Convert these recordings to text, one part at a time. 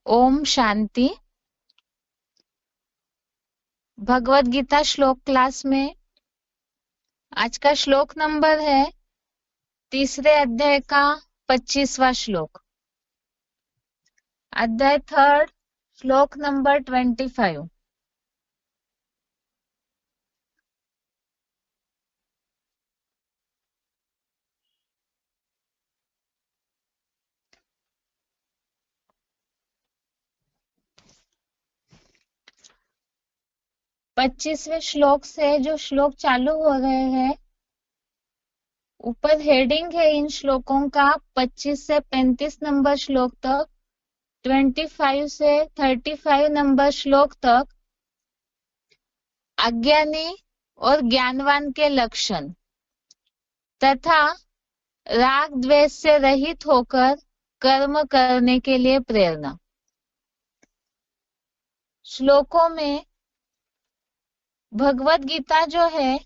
ओम शांति। भगवत गीता श्लोक क्लास में आज का श्लोक नंबर है तीसरे अध्याय का 25वां श्लोक। अध्याय थर्ड, श्लोक नंबर 25। पच्चीसवें श्लोक से जो श्लोक चालू हो रहे हैं, ऊपर हेडिंग है इन श्लोकों का 25 से 35 नंबर श्लोक तक, 25 से 35 नंबर श्लोक तक अज्ञानी और ज्ञानवान के लक्षण तथा राग द्वेष से रहित होकर कर्म करने के लिए प्रेरणा। श्लोकों में भगवत गीता जो है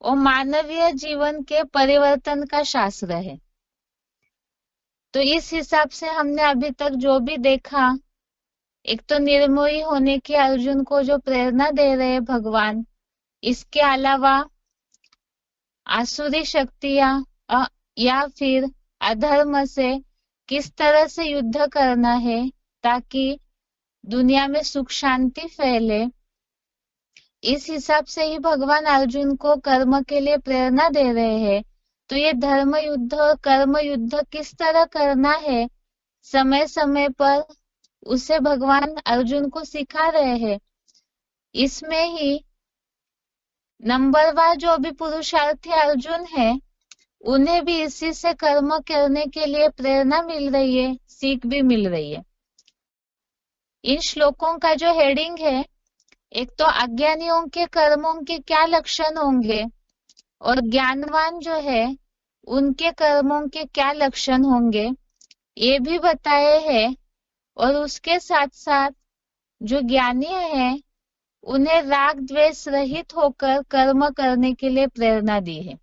वो मानवीय जीवन के परिवर्तन का शास्त्र है। तो इस हिसाब से हमने अभी तक जो भी देखा, एक तो निर्मोही होने की अर्जुन को जो प्रेरणा दे रहे हैं भगवान, इसके अलावा आसुरी शक्तियां या फिर अधर्म से किस तरह से युद्ध करना है ताकि दुनिया में सुख शांति फैले, इस हिसाब से ही भगवान अर्जुन को कर्म के लिए प्रेरणा दे रहे हैं। तो ये धर्म युद्ध और कर्म युद्ध किस तरह करना है, समय समय पर उसे भगवान अर्जुन को सिखा रहे हैं। इसमें ही नंबरवार जो भी पुरुषार्थी अर्जुन है, उन्हें भी इसी से कर्म करने के लिए प्रेरणा मिल रही है, सीख भी मिल रही है। इन श्लोकों का जो हेडिंग है, एक तो अज्ञानियों के कर्मों के क्या लक्षण होंगे और ज्ञानवान जो है उनके कर्मों के क्या लक्षण होंगे, ये भी बताए हैं। और उसके साथ साथ जो ज्ञानी है उन्हें राग द्वेष रहित होकर कर्म करने के लिए प्रेरणा दी है।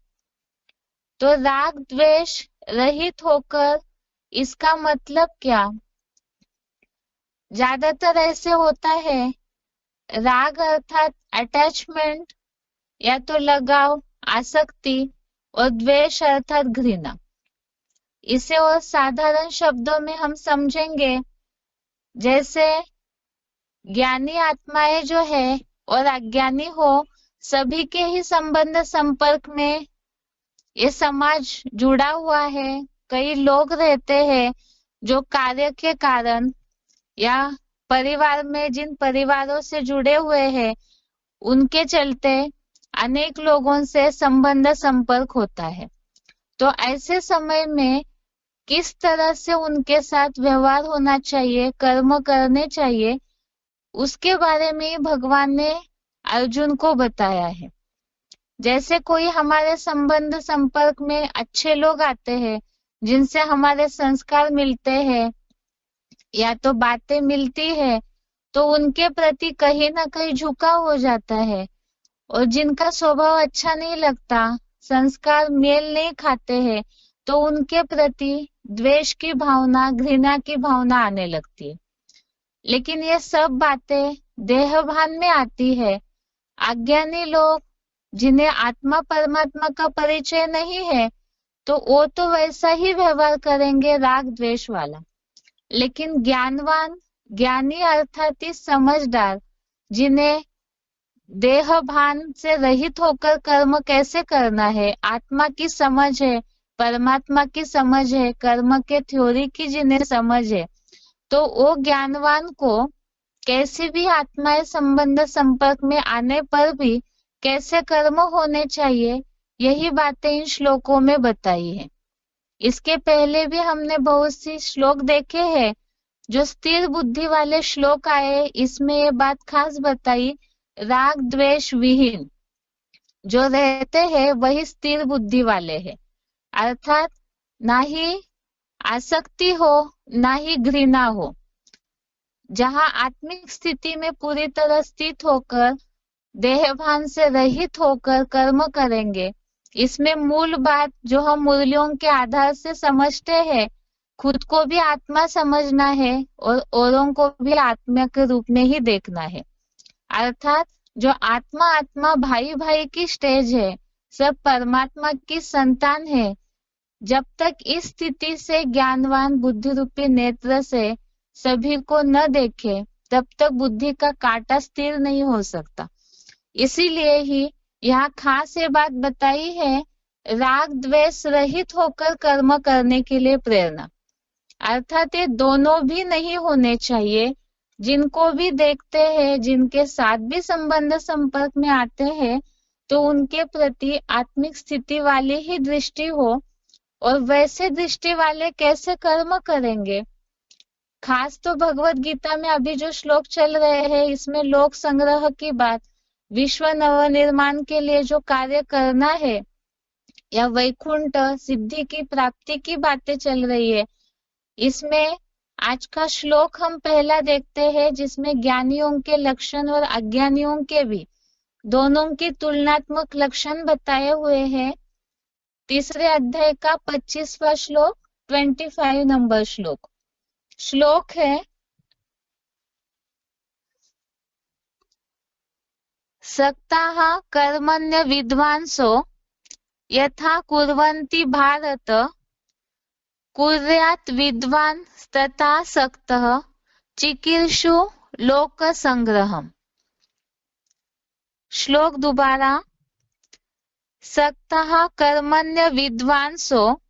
तो राग द्वेष रहित होकर, इसका मतलब क्या? ज्यादातर ऐसे होता है, राग अर्थात अटैचमेंट या तो लगाव, आसक्ति, और द्वेष अर्थात घृणा। इसे और साधारण शब्दों में हम समझेंगे, जैसे ज्ञानी आत्माएं जो है और अज्ञानी हो, सभी के ही संबंध संपर्क में ये समाज जुड़ा हुआ है। कई लोग रहते हैं जो कार्य के कारण या परिवार में जिन परिवारों से जुड़े हुए हैं, उनके चलते अनेक लोगों से संबंध संपर्क होता है। तो ऐसे समय में किस तरह से उनके साथ व्यवहार होना चाहिए, कर्म करने चाहिए, उसके बारे में भगवान ने अर्जुन को बताया है। जैसे कोई हमारे संबंध संपर्क में अच्छे लोग आते हैं, जिनसे हमारे संस्कार मिलते हैं या तो बातें मिलती है, तो उनके प्रति कहीं ना कहीं झुकाव हो जाता है। और जिनका स्वभाव अच्छा नहीं लगता, संस्कार मेल नहीं खाते हैं, तो उनके प्रति द्वेष की भावना, घृणा की भावना आने लगती है। लेकिन ये सब बातें देहभान में आती है। अज्ञानी लोग जिन्हें आत्मा परमात्मा का परिचय नहीं है, तो वो तो वैसा ही व्यवहार करेंगे, राग द्वेष वाला। लेकिन ज्ञानवान, ज्ञानी अर्थात समझदार, जिन्हें देह भान से रहित होकर कर्म कैसे करना है, आत्मा की समझ है, परमात्मा की समझ है, कर्म के थ्योरी की जिन्हें समझ है, तो वो ज्ञानवान को कैसे भी आत्माएं संबंध संपर्क में आने पर भी कैसे कर्म होने चाहिए, यही बातें इन श्लोकों में बताई है। इसके पहले भी हमने बहुत सी श्लोक देखे हैं, जो स्थिर बुद्धि वाले श्लोक आए, इसमें ये बात खास बताई, राग द्वेष विहीन जो रहते हैं वही स्थिर बुद्धि वाले हैं। अर्थात ना ही आसक्ति हो, ना ही घृणा हो। जहां आत्मिक स्थिति में पूरी तरह स्थित होकर, देहभान से रहित होकर कर्म करेंगे। इसमें मूल बात जो हम मुरलियों के आधार से समझते हैं, खुद को भी आत्मा समझना है और औरों को भी आत्मा के रूप में ही देखना है। अर्थात जो आत्मा आत्मा भाई भाई की स्टेज है, सब परमात्मा की संतान है। जब तक इस स्थिति से ज्ञानवान बुद्धि रूपी नेत्र से सभी को न देखे, तब तक बुद्धि का कांटा स्थिर नहीं हो सकता। इसीलिए ही यहाँ खास ये बात बताई है, राग द्वेष रहित होकर कर्म करने के लिए प्रेरणा। अर्थात ये दोनों भी नहीं होने चाहिए। जिनको भी देखते हैं, जिनके साथ भी संबंध संपर्क में आते हैं, तो उनके प्रति आत्मिक स्थिति वाली ही दृष्टि हो, और वैसे दृष्टि वाले कैसे कर्म करेंगे। खास तो भगवत गीता में अभी जो श्लोक चल रहे हैं, इसमें लोक संग्रह की बात, विश्व नवनिर्माण के लिए जो कार्य करना है, या वैकुंठ सिद्धि की प्राप्ति की बातें चल रही है। इसमें आज का श्लोक हम पहला देखते हैं, जिसमें ज्ञानियों के लक्षण और अज्ञानियों के भी दोनों की तुलनात्मक लक्षण बताए हुए हैं। तीसरे अध्याय का 25वां श्लोक, 25 नंबर श्लोक। श्लोक है, सक्ताः कर्मण्य विद्वांसो यथा कुर्वन्ति भारत कुर्यात् विद्वान् तथा सक्तः चिकीर्षु लोक संग्रहम्। श्लोक दोबारा, सक्तः कर्मण्य विद्वांसो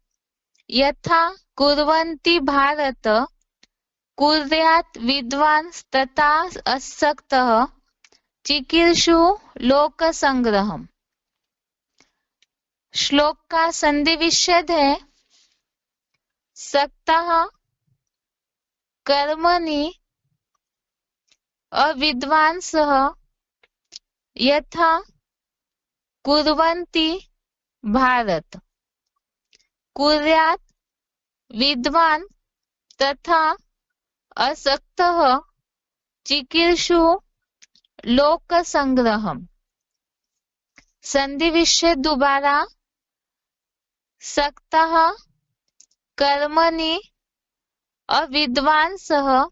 यथा कुर्वन्ति भारत कुर्यात् विद्वान् तथा असक्तः चिकीर्षु लोक संग्रहम्। श्लोक का संधि विच्छेद है, सक्तः कर्मणि अविद्वांसः यथा कुर्वन्ति भारत कुर्यात् विद्वान् तथा असक्तः चिकीर्षु लोक संग्रहम्। संधि विच्छेद दोबारा, सक्तः कर्मणि अविद्वांसः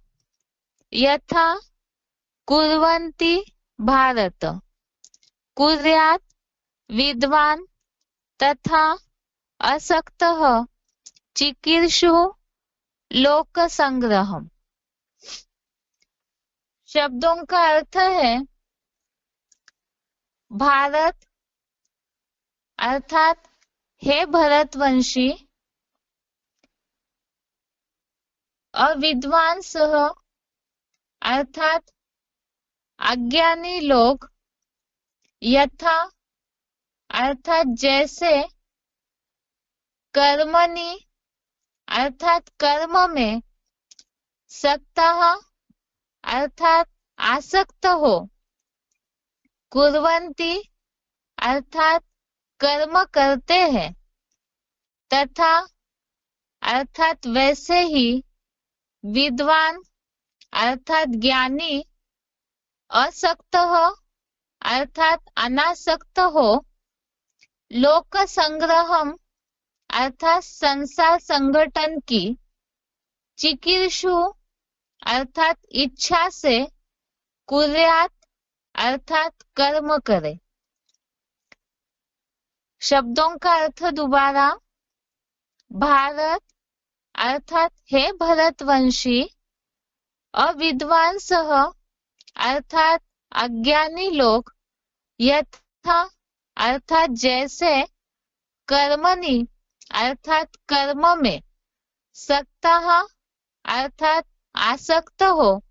यथा कुर्वन्ति भारत कुर्यात् विद्वान् तथा असक्तः चिकीर्षु लोक संग्रहम्। शब्दों का अर्थ है, भारत अर्थात हे भरतवंशी, अविद्वांसः अर्थात अज्ञानी लोग, यथा अर्थात जैसे, कर्मणि अर्थात कर्म में, सक्तः अर्थात आसक्त हो, कुर्वन्ति अर्थात कर्म करते हैं, तथा अर्थात वैसे ही, विद्वान अर्थात ज्ञानी, असक्त हो अर्थात अनासक्त हो, लोक संग्रहम अर्थात संसार संगठन की, चिकीर्षु अर्थात इच्छा से, कुर्यात अर्थात कर्म करे। शब्दों का अर्थ दोबारा, भारत अर्थात हे भरतवंशी, अविद्वांसः अर्थात अज्ञानी लोग, यथा अर्थात जैसे, कर्मणि अर्थात कर्म में, सक्तः अर्थात आसक्त हो,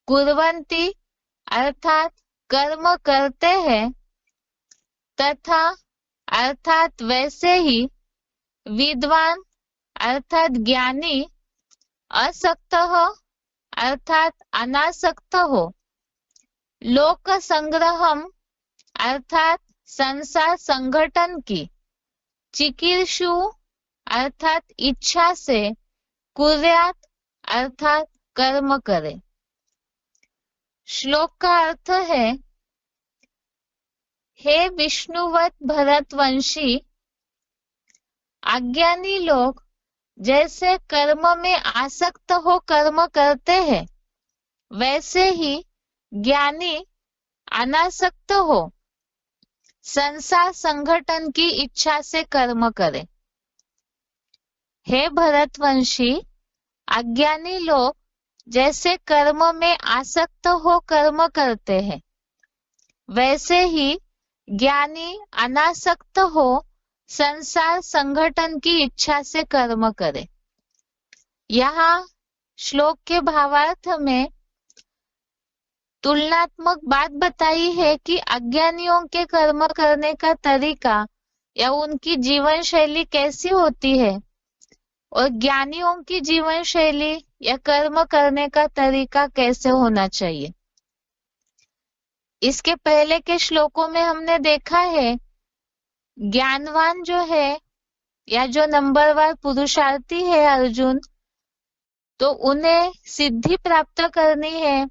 कुर्वन्ति अर्थात कर्म करते हैं, तथा अर्थात वैसे ही, विद्वान अर्थात ज्ञानी, असक्त हो अर्थात अनासक्त हो, लोक संग्रहम अर्थात संसार संगठन की, चिकीर्षु अर्थात इच्छा से, कुर्यात अर्थात कर्म करे। श्लोक का अर्थ है, हे विष्णुवत भरतवंशी, अज्ञानी लोग जैसे कर्म में आसक्त हो कर्म करते हैं, वैसे ही ज्ञानी अनासक्त हो संसार संगठन की इच्छा से कर्म करे। हे भरतवंशी, अज्ञानी लोग जैसे कर्म में आसक्त हो कर्म करते हैं, वैसे ही ज्ञानी अनासक्त हो संसार संगठन की इच्छा से कर्म करे। यहाँ श्लोक के भावार्थ में तुलनात्मक बात बताई है कि अज्ञानियों के कर्म करने का तरीका या उनकी जीवन शैली कैसी होती है और ज्ञानियों की जीवन शैली या कर्म करने का तरीका कैसे होना चाहिए। इसके पहले के श्लोकों में हमने देखा है ज्ञानवान जो है या जो नंबरवार पुरुषार्थी है अर्जुन, तो उन्हें सिद्धि प्राप्त करनी है,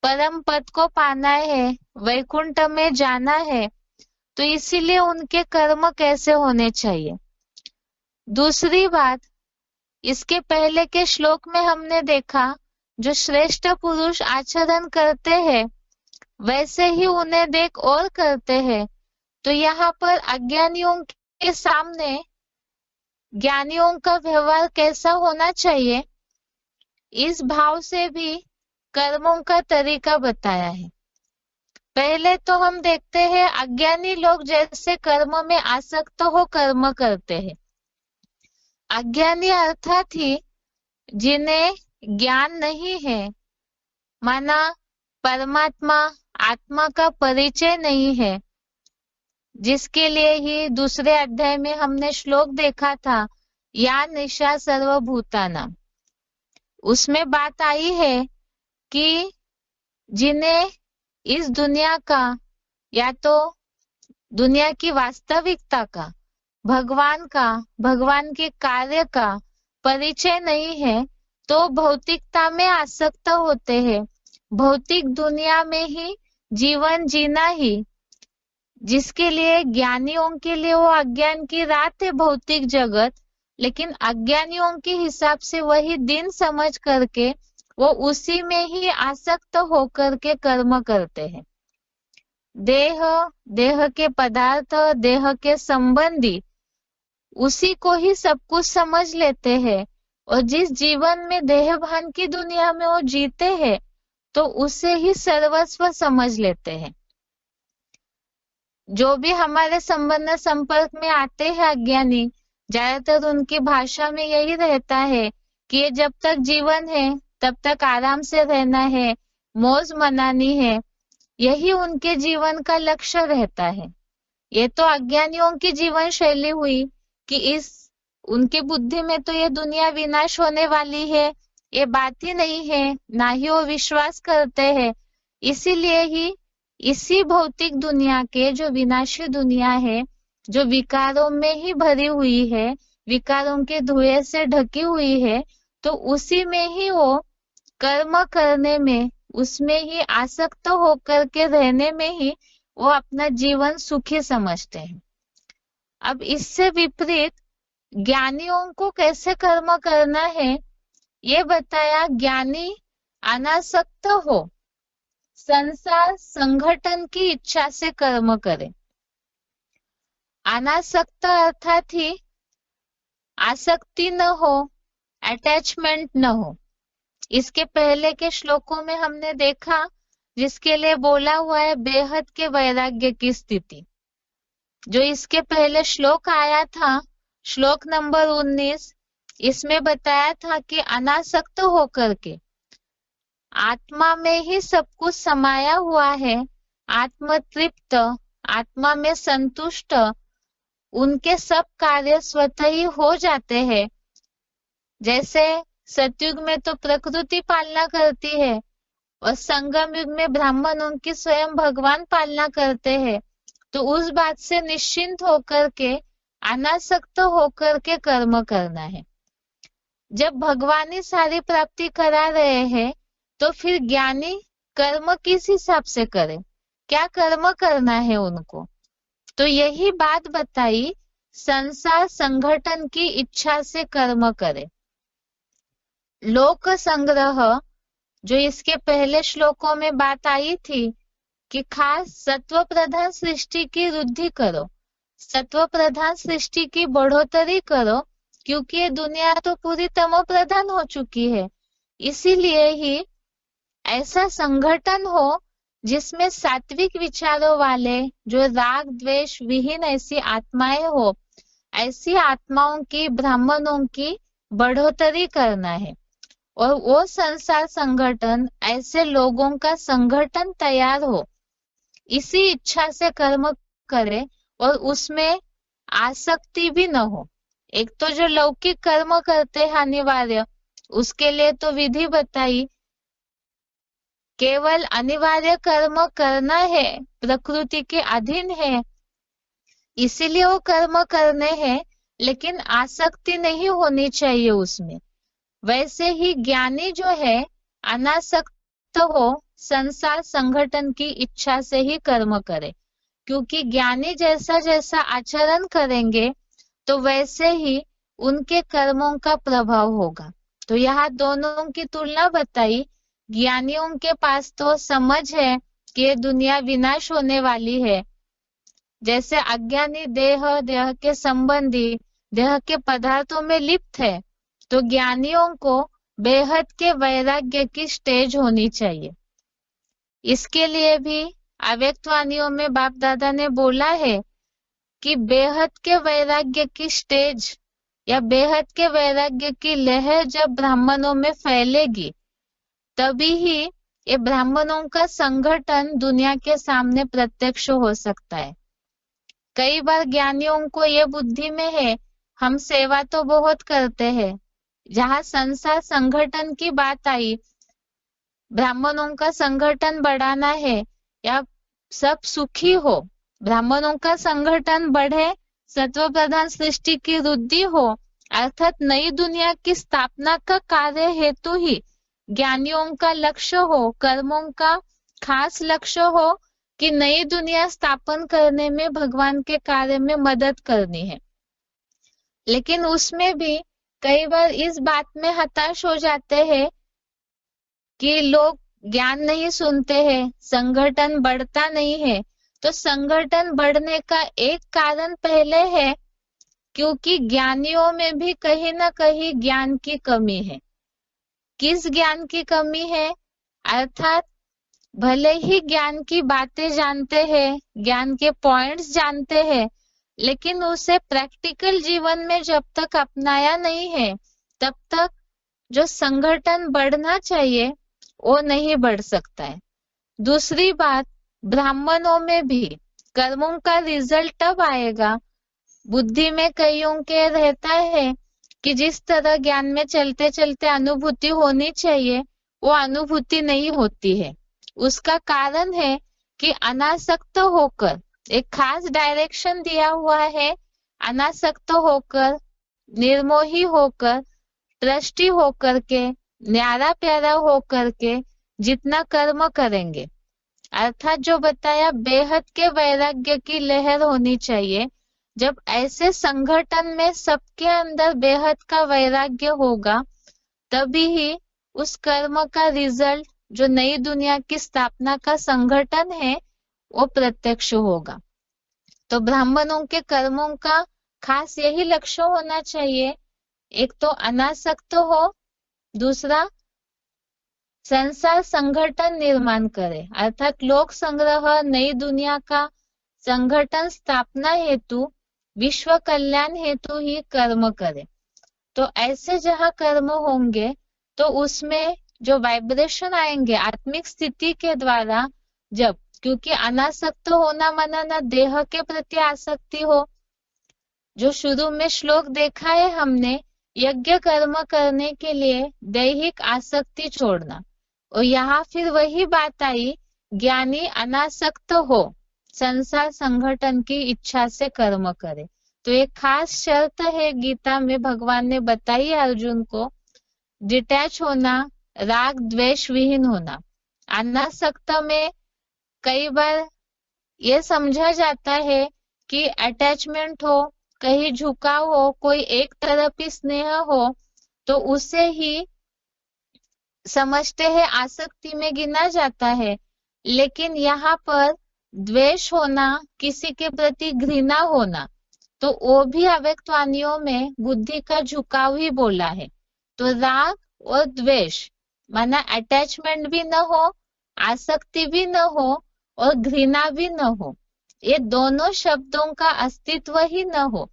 परम पद को पाना है, वैकुंठ में जाना है, तो इसीलिए उनके कर्म कैसे होने चाहिए। दूसरी बात, इसके पहले के श्लोक में हमने देखा जो श्रेष्ठ पुरुष आचरण करते हैं वैसे ही उन्हें देख और करते हैं, तो यहाँ पर अज्ञानियों के सामने ज्ञानियों का व्यवहार कैसा होना चाहिए, इस भाव से भी कर्मों का तरीका बताया है। पहले तो हम देखते हैं अज्ञानी लोग जैसे कर्म में आसक्त हो कर्म करते हैं। अज्ञानी अर्थात ही जिन्हें ज्ञान नहीं है, माना परमात्मा आत्मा का परिचय नहीं है, जिसके लिए ही दूसरे अध्याय में हमने श्लोक देखा था, या निशा सर्वभूतानां। उसमें बात आई है कि जिन्हें इस दुनिया का या तो दुनिया की वास्तविकता का, भगवान के कार्य का परिचय नहीं है, तो भौतिकता में आसक्त होते हैं। भौतिक दुनिया में ही जीवन जीना ही, जिसके लिए ज्ञानियों के लिए वो अज्ञान की रात है भौतिक जगत, लेकिन अज्ञानियों के हिसाब से वही दिन समझ करके वो उसी में ही आसक्त होकर के कर्म करते हैं। देह के पदार्थ, देह के संबंधी उसी को ही सब कुछ समझ लेते हैं, और जिस जीवन में देह भान की दुनिया में वो जीते हैं तो उसे ही सर्वस्व समझ लेते हैं। जो भी हमारे संबंध संपर्क में आते हैं अज्ञानी, ज्यादातर उनकी भाषा में यही रहता है कि ये जब तक जीवन है तब तक आराम से रहना है, मौज मनानी है, यही उनके जीवन का लक्ष्य रहता है। ये तो अज्ञानियों की जीवन शैली हुई कि इस उनकी बुद्धि में तो ये दुनिया विनाश होने वाली है, ये बात ही नहीं है, ना ही वो विश्वास करते हैं। इसीलिए ही इसी भौतिक दुनिया के जो विनाशी दुनिया है, जो विकारों में ही भरी हुई है, विकारों के धुएं से ढकी हुई है, तो उसी में ही वो कर्म करने में, उसमें ही आसक्त होकर के रहने में ही वो अपना जीवन सुखी समझते हैं। अब इससे विपरीत ज्ञानियों को कैसे कर्म करना है ये बताया। ज्ञानी अनासक्त हो संसार संगठन की इच्छा से कर्म करे। अनासक्त अर्थात ही आसक्ति न हो, अटैचमेंट न हो। इसके पहले के श्लोकों में हमने देखा, जिसके लिए बोला हुआ है बेहद के वैराग्य की स्थिति। जो इसके पहले श्लोक आया था, श्लोक नंबर 19, इसमें बताया था कि अनासक्त होकर के आत्मा में ही सब कुछ समाया हुआ है, आत्मतृप्त, आत्मा में संतुष्ट, उनके सब कार्य स्वतः ही हो जाते हैं। जैसे सतयुग में तो प्रकृति पालना करती है और संगम युग में ब्राह्मण उनकी स्वयं भगवान पालना करते हैं, तो उस बात से निश्चिंत होकर के अनासक्त होकर के कर्म करना है। जब भगवान ही सारी प्राप्ति करा रहे हैं, तो फिर ज्ञानी कर्म किस हिसाब से करे, क्या कर्म करना है उनको, तो यही बात बताई संसार संगठन की इच्छा से कर्म करे। लोक संग्रह, जो इसके पहले श्लोकों में बात आई थी कि खास सत्व प्रधान सृष्टि की वृद्धि करो, सत्व प्रधान सृष्टि की बढ़ोतरी करो, क्योंकि ये दुनिया तो पूरी तमो प्रधान हो चुकी है। इसीलिए ही ऐसा संगठन हो जिसमें सात्विक विचारों वाले, जो राग द्वेष विहीन ऐसी आत्माएं हो, ऐसी आत्माओं की, ब्राह्मणों की बढ़ोतरी करना है। और वो संसार संगठन, ऐसे लोगों का संगठन तैयार हो, इसी इच्छा से कर्म करे और उसमें आसक्ति भी न हो। एक तो जो लौकिक कर्म करते हैं अनिवार्य, उसके लिए तो विधि बताई, केवल अनिवार्य कर्म करना है, प्रकृति के अधीन है, इसीलिए वो कर्म करने हैं, लेकिन आसक्ति नहीं होनी चाहिए उसमें। वैसे ही ज्ञानी जो है अनासक्त हो, संसार संगठन की इच्छा से ही कर्म करे, क्योंकि ज्ञानी जैसा जैसा आचरण करेंगे तो वैसे ही उनके कर्मों का प्रभाव होगा। तो यहाँ दोनों की तुलना बताई। ज्ञानियों के पास तो समझ है कि ये दुनिया विनाश होने वाली है, जैसे अज्ञानी देह, देह के संबंधी, देह के पदार्थों में लिप्त है, तो ज्ञानियों को बेहद के वैराग्य की स्टेज होनी चाहिए। इसके लिए भी अव्यक्तवाणियों में बाप दादा ने बोला है कि बेहद के वैराग्य की स्टेज या बेहद के वैराग्य की लहर जब ब्राह्मणों में फैलेगी, तभी ही ये ब्राह्मणों का संगठन दुनिया के सामने प्रत्यक्ष हो सकता है। कई बार ज्ञानियों को ये बुद्धि में है, हम सेवा तो बहुत करते हैं, जहाँ संसार संगठन की बात आई, ब्राह्मणों का संगठन बढ़ाना है या सब सुखी हो, ब्राह्मणों का संगठन बढ़े, सत्व प्रधान सृष्टि की वृद्धि हो, अर्थात नई दुनिया की स्थापना का कार्य हेतु ही ज्ञानियों का लक्ष्य हो, कर्मों का खास लक्ष्य हो कि नई दुनिया स्थापन करने में, भगवान के कार्य में मदद करनी है। लेकिन उसमें भी कई बार इस बात में हताश हो जाते हैं कि लोग ज्ञान नहीं सुनते हैं, संगठन बढ़ता नहीं है। तो संगठन बढ़ने का एक कारण पहले है क्योंकि ज्ञानियों में भी कहीं ना कहीं ज्ञान की कमी है। किस ज्ञान की कमी है? अर्थात भले ही ज्ञान की बातें जानते हैं, ज्ञान के पॉइंट्स जानते हैं, लेकिन उसे प्रैक्टिकल जीवन में जब तक अपनाया नहीं है, तब तक जो संगठन बढ़ना चाहिए वो नहीं बढ़ सकता है। दूसरी बात, ब्राह्मणों में भी कर्मों का रिजल्ट तब आएगा, बुद्धि में कईयों के रहता है कि जिस तरह ज्ञान में चलते चलते अनुभूति होनी चाहिए, वो अनुभूति नहीं होती है। उसका कारण है कि अनासक्त होकर, एक खास डायरेक्शन दिया हुआ है, अनासक्त होकर, निर्मोही होकर, दृष्टि होकर के, न्यारा प्यारा होकर के जितना कर्म करेंगे, अर्थात जो बताया बेहद के वैराग्य की लहर होनी चाहिए। जब ऐसे संगठन में सबके अंदर बेहद का वैराग्य होगा, तभी ही उस कर्म का रिजल्ट, जो नई दुनिया की स्थापना का संगठन है, वो प्रत्यक्ष होगा। तो ब्राह्मणों के कर्मों का खास यही लक्ष्य होना चाहिए, एक तो अनासक्त हो, दूसरा संसार संगठन निर्माण करे, अर्थात लोक संग्रह, नई दुनिया का संगठन स्थापना हेतु, विश्व कल्याण हेतु ही कर्म करे। तो ऐसे जहाँ कर्म होंगे तो उसमें जो वाइब्रेशन आएंगे आत्मिक स्थिति के द्वारा, जब, क्योंकि अनासक्त होना माना ना देह के प्रति आसक्ति हो, जो शुरू में श्लोक देखा है हमने, यज्ञ कर्म करने के लिए दैहिक आसक्ति छोड़ना, और यहाँ फिर वही बात आई, ज्ञानी अनासक्त हो, संसार संगठन की इच्छा से कर्म करे। तो एक खास शर्त है गीता में भगवान ने बताई है अर्जुन को, डिटैच होना, राग द्वेष विहीन होना। अनासक्त में कई बार ये समझा जाता है कि अटैचमेंट हो कहीं झुकाव हो, कोई एक तरफी स्नेह हो, तो उसे ही समझते हैं आसक्ति में गिना जाता है। लेकिन यहाँ पर द्वेष होना, किसी के प्रति घृणा होना, तो वो भी अव्यक्त वाणियों में बुद्धि का झुकाव ही बोला है। तो राग और द्वेष माना अटैचमेंट भी न हो, आसक्ति भी न हो और घृणा भी न हो, ये दोनों शब्दों का अस्तित्व ही न हो,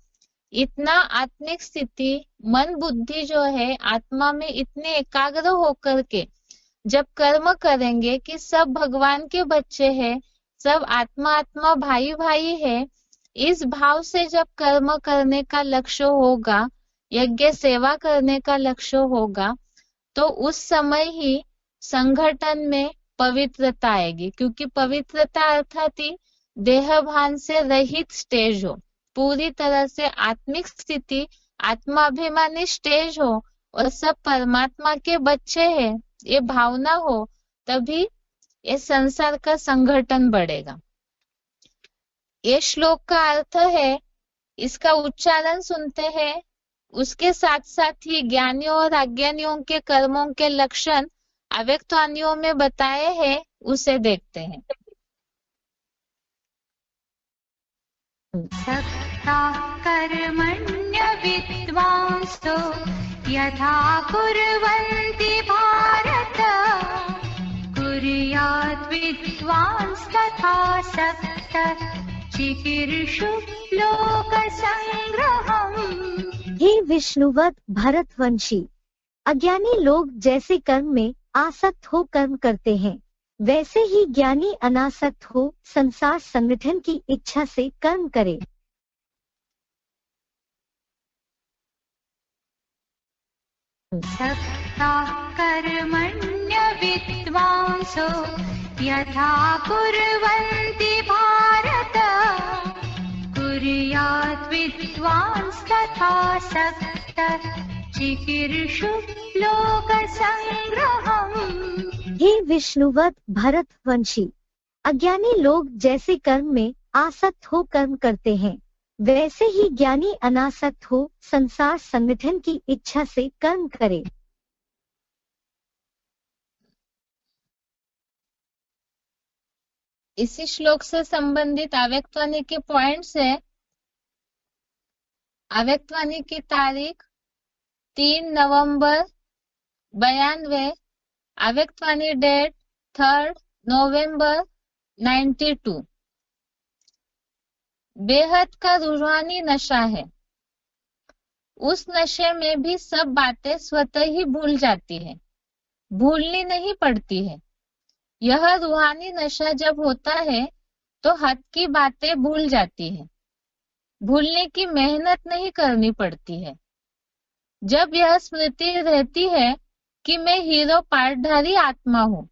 इतना आत्मिक स्थिति, मन बुद्धि जो है आत्मा में इतने एकाग्र होकर के जब कर्म करेंगे कि सब भगवान के बच्चे हैं, सब आत्मा आत्मा भाई भाई है, इस भाव से जब कर्म करने का लक्ष्य होगा, यज्ञ सेवा करने का लक्ष्य होगा, तो उस समय ही संगठन में पवित्रता आएगी। क्योंकि पवित्रता अर्थात ही देह भान से रहित स्टेज हो, पूरी तरह से आत्मिक स्थिति, आत्माभिमानी स्टेज हो और सब परमात्मा के बच्चे हैं, ये भावना हो, तभी ये संसार का संगठन बढ़ेगा। ये श्लोक का अर्थ है, इसका उच्चारण सुनते हैं, उसके साथ साथ ही ज्ञानियों और अज्ञानियों के कर्मों के लक्षण अव्यक्त वाणियों में बताए हैं, उसे देखते हैं। सक्ताः कर्मण्य विद्वांसो यथा कुर्वन्ति भारत कुर्यात् विद्वांस्तथा सक्तः चिकीर्षुः लोकसंग्रहम्। हे विष्णुवत भरतवंशी, अज्ञानी लोग जैसे कर्म में आसक्त हो कर्म करते हैं, वैसे ही ज्ञानी अनासक्त हो संसार संगठन की इच्छा से कर्म करे। सक्ताः कर्मण्य विद्वांसो यथा कुर्वन्ति भारत कुर्यात् विद्वांस्तथा सक्तः चिकीर्षुः लोकसंग्रहम्। हे विष्णुवत भरतवंशी, अज्ञानी लोग जैसे कर्म में आसक्त हो कर्म करते हैं, वैसे ही ज्ञानी अनासक्त हो संसार संगठन की इच्छा से कर्म करे। इसी श्लोक से संबंधित अव्यक्तवाणी के पॉइंट्स है। अव्यक्तवाणी की तारीख 3 नवंबर 92, अव्यक्तवाणी डेट 3 नवंबर 92। बेहद का रूहानी नशा है, उस नशे में भी सब बातें स्वतः ही भूल जाती है, भूलनी नहीं पड़ती है। यह रूहानी नशा जब होता है तो हद की बातें भूल जाती है, भूलने की मेहनत नहीं करनी पड़ती है। जब यह स्मृति रहती है कि मैं हीरो पाठधारी आत्मा हूं,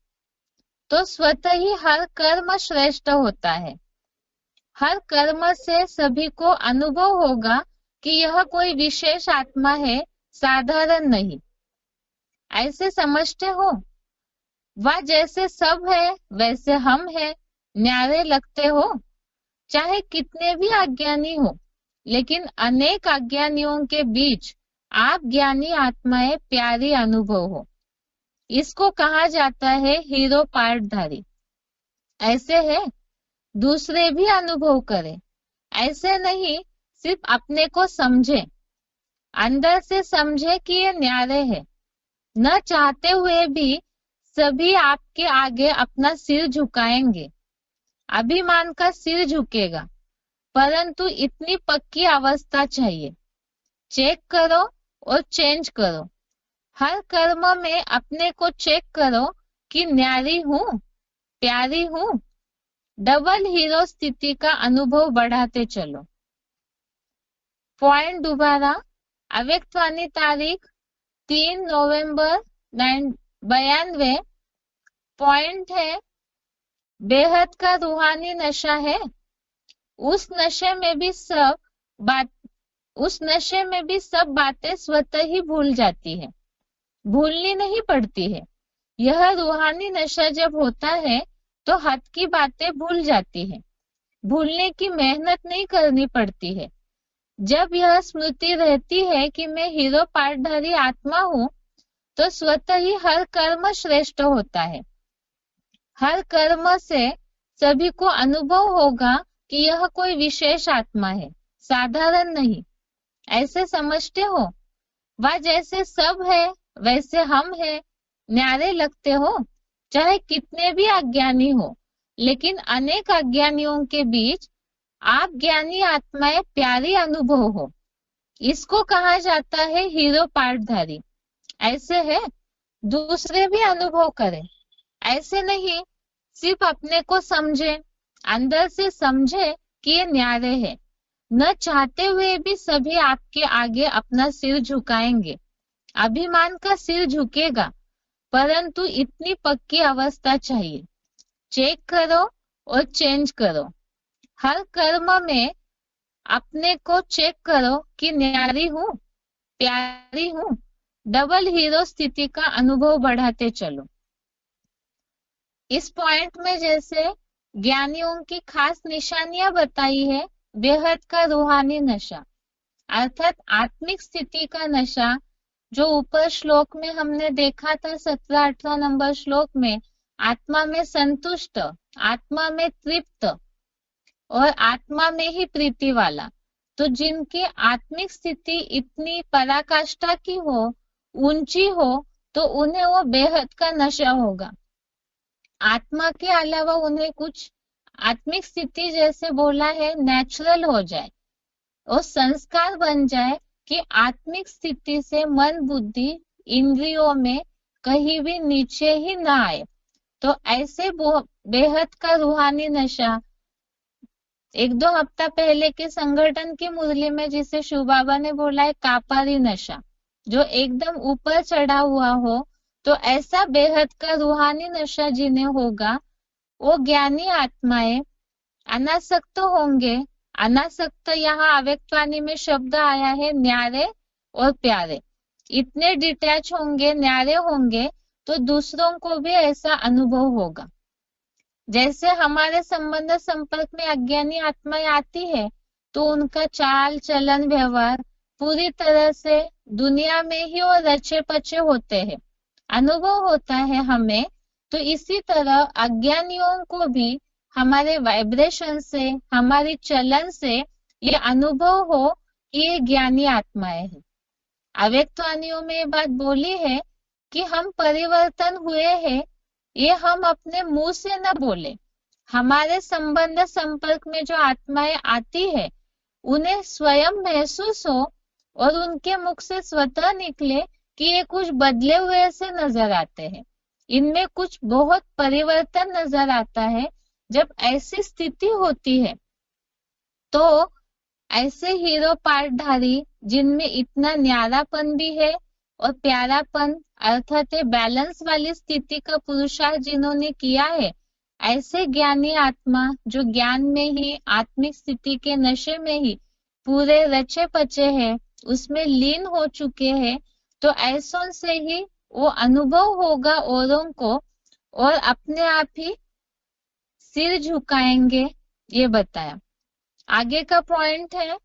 तो स्वतः ही हर कर्म श्रेष्ठ होता है। हर कर्म से सभी को अनुभव होगा कि यह कोई विशेष आत्मा है, साधारण नहीं। ऐसे समझते हो? वह जैसे सब है वैसे हम हैं, न्यारे लगते हो? चाहे कितने भी अज्ञानी हो, लेकिन अनेक अज्ञानियों के बीच आप ज्ञानी आत्माएं प्यारी अनुभव हो। इसको कहा जाता है हीरो पाठधारी। ऐसे है, दूसरे भी अनुभव करें। ऐसे नहीं सिर्फ अपने को समझे, अंदर से समझे कि ये न्यारे है। न चाहते हुए भी सभी आपके आगे अपना सिर झुकाएंगे, अभिमान का सिर झुकेगा, परंतु इतनी पक्की अवस्था चाहिए। चेक करो और चेंज करो। हर कर्म में अपने को चेक करो कि न्यारी हूं, प्यारी हूं। डबल हीरो स्थिति का अनुभव बढ़ाते चलो। पॉइंट दोबारा, अव्यक्तवाणी तारीख 3 नवंबर 92। पॉइंट है, बेहद का रूहानी नशा है। उस नशे में भी सब बातें स्वतः ही भूल जाती है, भूलनी नहीं पड़ती है। यह रूहानी नशा जब होता है तो हद की बातें भूल जाती है, भूलने की मेहनत नहीं करनी पड़ती है। जब यह स्मृति रहती है कि मैं हीरो पार्टधारी आत्मा हूँ, तो स्वतः ही हर कर्म श्रेष्ठ होता है। हर कर्म से सभी को अनुभव होगा कि यह कोई विशेष आत्मा है, साधारण नहीं। ऐसे समझते हो? वह जैसे सब है वैसे हम हैं। न्यारे लगते हो, चाहे कितने भी अज्ञानी हो, लेकिन अनेक अज्ञानियों के बीच आप ज्ञानी आत्माएं प्यारी अनुभव हो। इसको कहा जाता है हीरो पार्टधारी। ऐसे है, दूसरे भी अनुभव करें। ऐसे नहीं सिर्फ अपने को समझे, अंदर से समझे कि ये न्यारे है। न चाहते हुए भी सभी आपके आगे अपना सिर झुकाएंगे, अभिमान का सिर झुकेगा, परंतु इतनी पक्की अवस्था चाहिए। चेक करो और चेंज करो। हर कर्म में अपने को चेक करो कि न्यारी हूँ, प्यारी हूँ। डबल हीरो स्थिति का अनुभव बढ़ाते चलो। इस पॉइंट में जैसे ज्ञानियों की खास निशानियां बताई है, बेहद का रूहानी नशा अर्थात आत्मिक स्थिति का नशा, जो ऊपर श्लोक में हमने देखा था 17-18 नंबर श्लोक में, आत्मा में संतुष्ट, आत्मा में तृप्त और आत्मा में ही प्रीति वाला। तो जिनकी आत्मिक स्थिति इतनी पराकाष्ठा की हो, ऊंची हो, तो उन्हें वो बेहद का नशा होगा। आत्मा के अलावा उन्हें कुछ आत्मिक स्थिति जैसे बोला है नेचुरल हो जाए और संस्कार बन जाए कि आत्मिक स्थिति से मन बुद्धि इंद्रियों में कहीं भी नीचे ही ना आए। तो ऐसे बेहद का रूहानी नशा 1-2 हफ्ता पहले के संगठन की मुरली में जिसे शिव बाबा ने बोला है कापारी नशा, जो एकदम ऊपर चढ़ा हुआ हो, तो ऐसा बेहद का रूहानी नशा जिन्हें होगा वो ज्ञानी आत्माएं अनासक्त होंगे। अनासक्त यहाँ अव्यक्तवाणी में शब्द आया है न्यारे और प्यारे। इतने डिटैच होंगे, न्यारे होंगे, तो दूसरों को भी ऐसा अनुभव होगा। जैसे हमारे संबंध संपर्क में अज्ञानी आत्माएं आती है तो उनका चाल चलन व्यवहार पूरी तरह से दुनिया में ही वो रचे पचे होते हैं, अनुभव होता है हमें। तो इसी तरह अज्ञानियों को भी हमारे वाइब्रेशन से, हमारी चलन से ये अनुभव हो कि ये ज्ञानी आत्माएं हैं। अव्यक्तवाणियों में ये बात बोली है कि हम परिवर्तन हुए हैं, ये हम अपने मुंह से न बोले। हमारे संबंध संपर्क में जो आत्माएं आती है उन्हें स्वयं महसूस हो और उनके मुख से स्वतः निकले कि ये कुछ बदले हुए से नजर आते हैं, इनमें कुछ बहुत परिवर्तन नजर आता है। जब ऐसी स्थिति होती है तो ऐसे हीरो पार्टधारी जिनमें इतना न्यारापन भी है और प्यारापन अर्थात बैलेंस वाली स्थिति का पुरुषार्थ जिन्होंने किया है, ऐसे ज्ञानी आत्मा जो ज्ञान में ही, आत्मिक स्थिति के नशे में ही पूरे रचे पचे हैं, उसमें लीन हो चुके हैं, तो ऐसों से ही वो अनुभव होगा औरों को और अपने आप ही सिर झुकाएंगे, ये बताया। आगे का पॉइंट है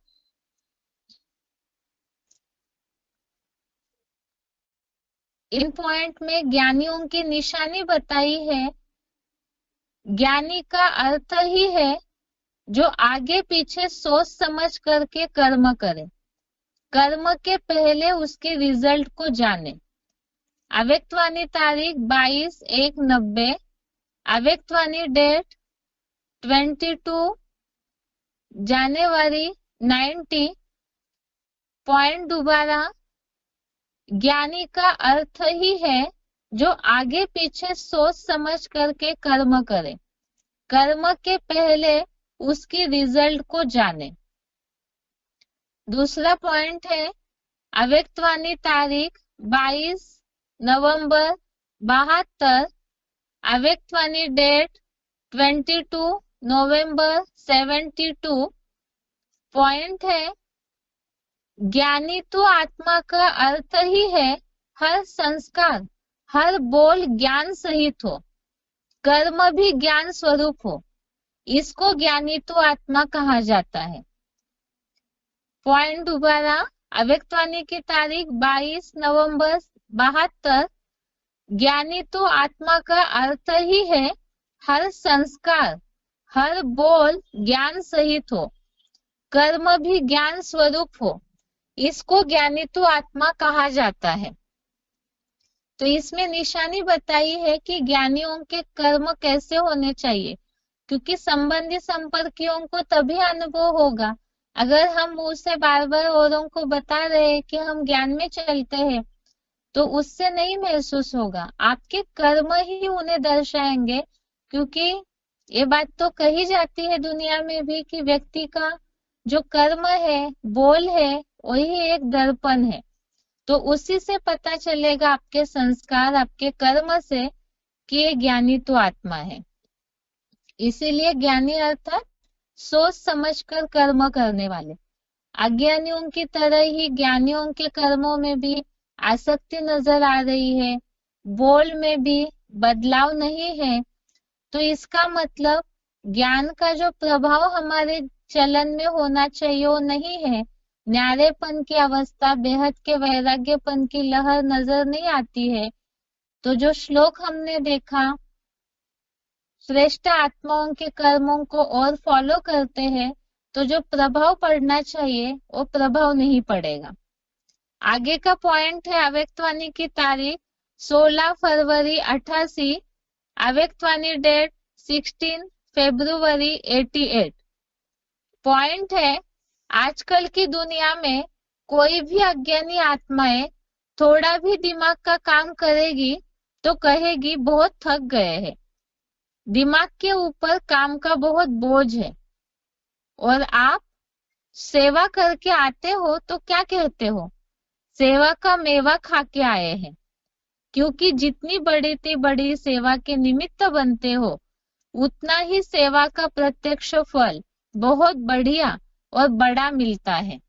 इन पॉइंट में ज्ञानियों की निशानी बताई है। ज्ञानी का अर्थ ही है जो आगे पीछे सोच समझ करके कर्म करे, कर्म के पहले उसके रिजल्ट को जाने। अव्यक्तवाणी तारीख 22/1/90, अव्यक्तवाणी डेट 22 जनवरी 90। पॉइंट दोबारा, ज्ञानी का अर्थ ही है जो आगे पीछे सोच समझ करके कर्म करे, कर्म के पहले उसकी रिजल्ट को जाने। दूसरा पॉइंट है अव्यक्तवाणी तारीख 22 नवंबर 72, अव्यक्तवाणी डेट 22 नवंबर 72। पॉइंट है ज्ञानी तो आत्मा का अर्थ ही है हर संस्कार, हर बोल ज्ञान सहित हो, कर्म भी ज्ञान स्वरूप हो, इसको ज्ञानी तो आत्मा कहा जाता है। पॉइंट दोबारा, अव्यक्तवाणी की तारीख 22 नवंबर 72। ज्ञानी तो आत्मा का अर्थ ही है हर संस्कार, हर बोल ज्ञान सहित हो, कर्म भी ज्ञान स्वरूप हो, इसको ज्ञानी तो आत्मा कहा जाता है। तो इसमें निशानी बताई है कि ज्ञानियों के कर्म कैसे होने चाहिए, क्योंकि संबंधी संपर्कियों को तभी अनुभव होगा। अगर हम मुंह से बार बार औरों को बता रहे हैं कि हम ज्ञान में चलते हैं, तो उससे नहीं महसूस होगा, आपके कर्म ही उन्हें दर्शाएंगे। क्योंकि ये बात तो कही जाती है दुनिया में भी कि व्यक्ति का जो कर्म है, बोल है, वही एक दर्पण है। तो उसी से पता चलेगा, आपके संस्कार, आपके कर्म से, कि ये ज्ञानी तो आत्मा है। इसीलिए ज्ञानी अर्थात सोच समझकर कर्म करने वाले। अज्ञानियों की तरह ही ज्ञानियों के कर्मों में भी आसक्ति नजर आ रही है, बोल में भी बदलाव नहीं है। तो इसका मतलब ज्ञान का जो प्रभाव हमारे चलन में होना चाहिए वो नहीं है। न्यारेपन की अवस्था, बेहद के वैराग्यपन की लहर नजर नहीं आती है। तो जो श्लोक हमने देखा, श्रेष्ठ आत्माओं के कर्मों को और फॉलो करते हैं, तो जो प्रभाव पड़ना चाहिए वो प्रभाव नहीं पड़ेगा। आगे का पॉइंट है अव्यक्तवाणी की तारीख 16 फरवरी 88, अव्यक्तवाणी डेट 16 फरवरी 88। पॉइंट है, आजकल की दुनिया में कोई भी अज्ञानी आत्माएं थोड़ा भी दिमाग का काम करेगी तो कहेगी बहुत थक गए हैं। दिमाग के ऊपर काम का बहुत बोझ है। और आप सेवा करके आते हो तो क्या कहते हो? सेवा का मेवा खा के आए हैं। क्योंकि जितनी बड़ी से बड़ी सेवा के निमित्त बनते हो, उतना ही सेवा का प्रत्यक्ष फल बहुत बढ़िया और बड़ा मिलता है।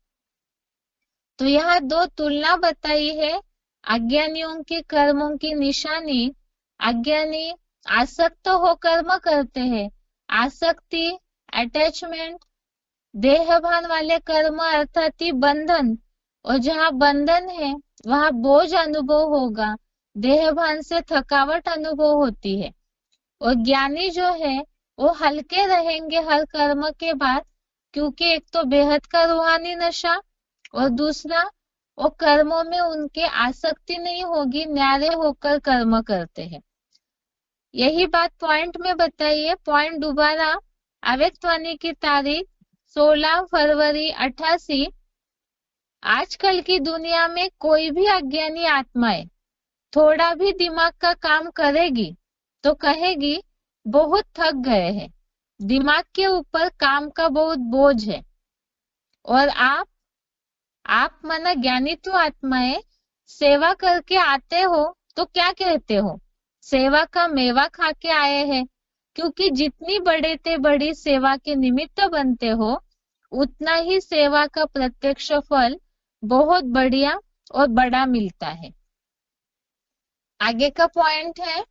तो यहाँ दो तुलना बताई है अज्ञानियों के कर्मों की निशानी। अज्ञानी आसक्त हो कर्म करते हैं। आसक्ति, अटैचमेंट, देहभान वाले कर्म अर्थात ही बंधन। और जहाँ बंधन है वहां बोझ अनुभव होगा, देहभान से थकावट अनुभव होती है। और ज्ञानी जो है वो हल्के रहेंगे हर कर्म के बाद, क्योंकि एक तो बेहद का रूहानी नशा और दूसरा वो कर्मों में उनके आसक्ति नहीं होगी, न्यारे होकर कर्म करते हैं। यही बात पॉइंट में बताई है। पॉइंट दोबारा, अव्यक्तवाणी की तारीख 16 फरवरी 88। आजकल की दुनिया में कोई भी अज्ञानी आत्माएं थोड़ा भी दिमाग का काम करेगी तो कहेगी बहुत थक गए हैं, दिमाग के ऊपर काम का बहुत बोझ है। और आप माना ज्ञानी तो आत्माएं सेवा करके आते हो तो क्या कहते हो? सेवा का मेवा खा के आए हैं। क्योंकि जितनी बड़े से बड़ी सेवा के निमित्त बनते हो, उतना ही सेवा का प्रत्यक्ष फल बहुत बढ़िया और बड़ा मिलता है। आगे का पॉइंट है,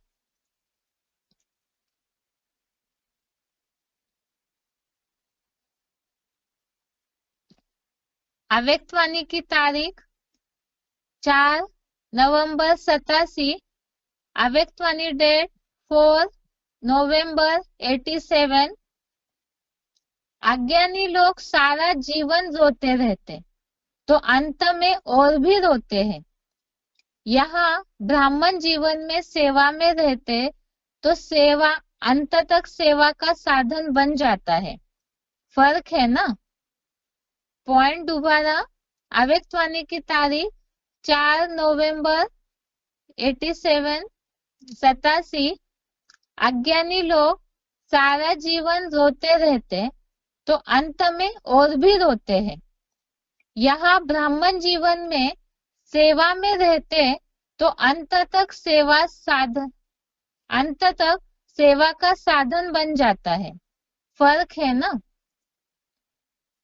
अव्यक्तवाणी की तारीख 4 नवंबर 87, अव्यक्तवाणी डेट 4 नवंबर 87। अज्ञानी लोग सारा जीवन रोते रहते तो अंत में और भी रोते हैं। यहाँ ब्राह्मण जीवन में सेवा में रहते तो सेवा अंत तक सेवा का साधन बन जाता है। फर्क है ना। पॉइंट दोबारा, अव्यक्तवाणी की तारीख 4 नवंबर 87। अज्ञानी लोग सारा जीवन रोते रहते तो अंत में और भी रोते हैं। यहाँ ब्राह्मण जीवन में सेवा में रहते तो अंत तक सेवा का साधन बन जाता है। फर्क है ना।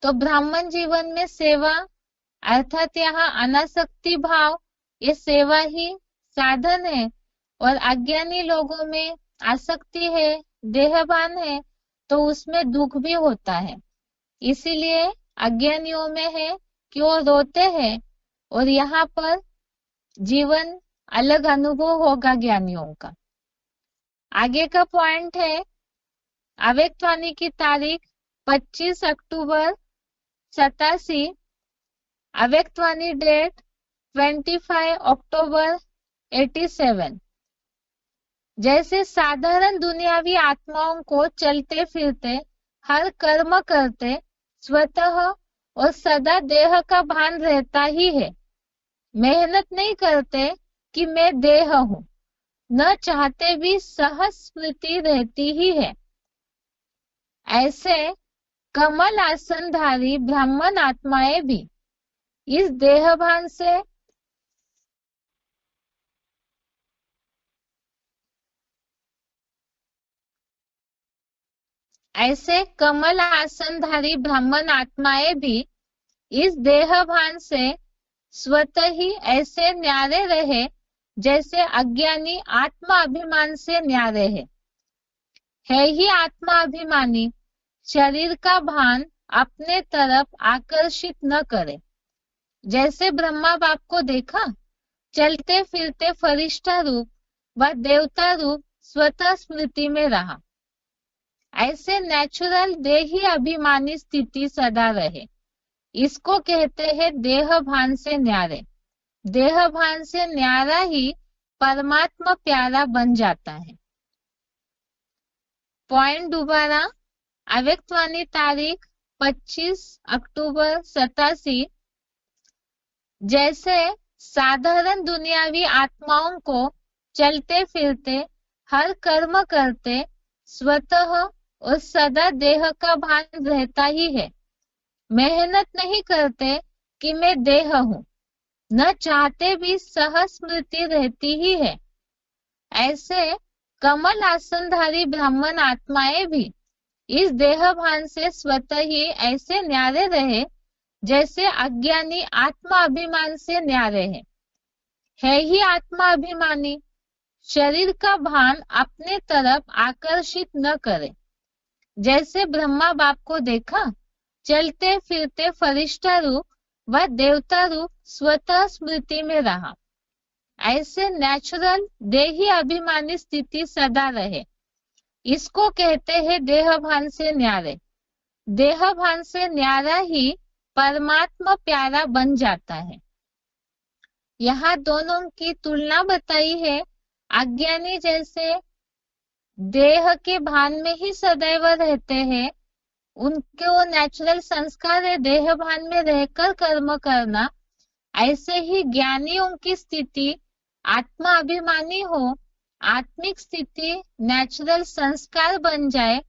तो ब्राह्मण जीवन में सेवा अर्थात यहाँ अनासक्ति भाव, ये सेवा ही साधन है। और अज्ञानी लोगों में आसक्ति है, देहभान है, तो उसमें दुख भी होता है। इसीलिए अज्ञानियों में है क्यों रोते हैं, और यहाँ पर जीवन अलग अनुभव होगा ज्ञानियों का। आगे का पॉइंट है अव्यक्तवाणी की तारीख 25 अक्टूबर 87, अव्यक्तवाणी डेट 25 अक्टूबर 87। जैसे साधारण दुनियावी आत्माओं को चलते फिरते हर कर्म करते स्वतः और सदा देह का भान रहता ही है, मेहनत नहीं करते कि मैं देह हूं, न चाहते भी सहज स्मृति रहती ही है। ऐसे कमल आसनधारी ब्राह्मण आत्माएं भी इस देह भान से ऐसे कमल आसनधारी ब्राह्मण आत्माएं भी इस देह भान से स्वतः ही ऐसे न्यारे रहे जैसे अज्ञानी आत्मा अभिमान से न्यारे है ही आत्मा अभिमानी शरीर का भान अपने तरफ आकर्षित न करे। जैसे ब्रह्मा बाप को देखा चलते फिरते फरिश्ता रूप व देवता रूप स्वतः स्मृति में रहा, ऐसे नेचुरल देही अभिमानी स्थिति सदा रहे। इसको कहते हैं देह भान से न्यारे। देह भान से न्यारा ही परमात्मा प्यारा बन जाता है। पॉइंट दोबारा, अव्यक्तवाणी तारीख 25 अक्टूबर 87। जैसे साधारण दुनियावी आत्माओं को चलते फिरते हर कर्म करते स्वतः और सदा देह का भान रहता ही है, मेहनत नहीं करते कि मैं देह हूं, न चाहते भी सहज स्मृति रहती ही है। ऐसे कमल आसनधारी ब्राह्मण आत्माएं भी इस देह भान से स्वतः ही ऐसे न्यारे रहे जैसे अज्ञानी आत्मा अभिमान से न्यारे है ही आत्मा अभिमानी शरीर का भान अपने तरफ आकर्षित न करे। जैसे ब्रह्मा बाप को देखा चलते फिरते फरिश्ता रूप व देवता रूप स्वतः स्मृति में रहा, ऐसे नेचुरल देही अभिमानी स्थिति सदा रहे। इसको कहते हैं देह भान से न्यारे। देह भान से न्यारा ही परमात्मा प्यारा बन जाता है। यहाँ दोनों की तुलना बताई है। अज्ञानी जैसे देह के भान में ही सदैव रहते हैं, उनके वो नेचुरल संस्कार है देह भान में रहकर कर्म करना। ऐसे ही ज्ञानियों की स्थिति आत्मा अभिमानी हो, आत्मिक स्थिति नेचुरल संस्कार बन जाए,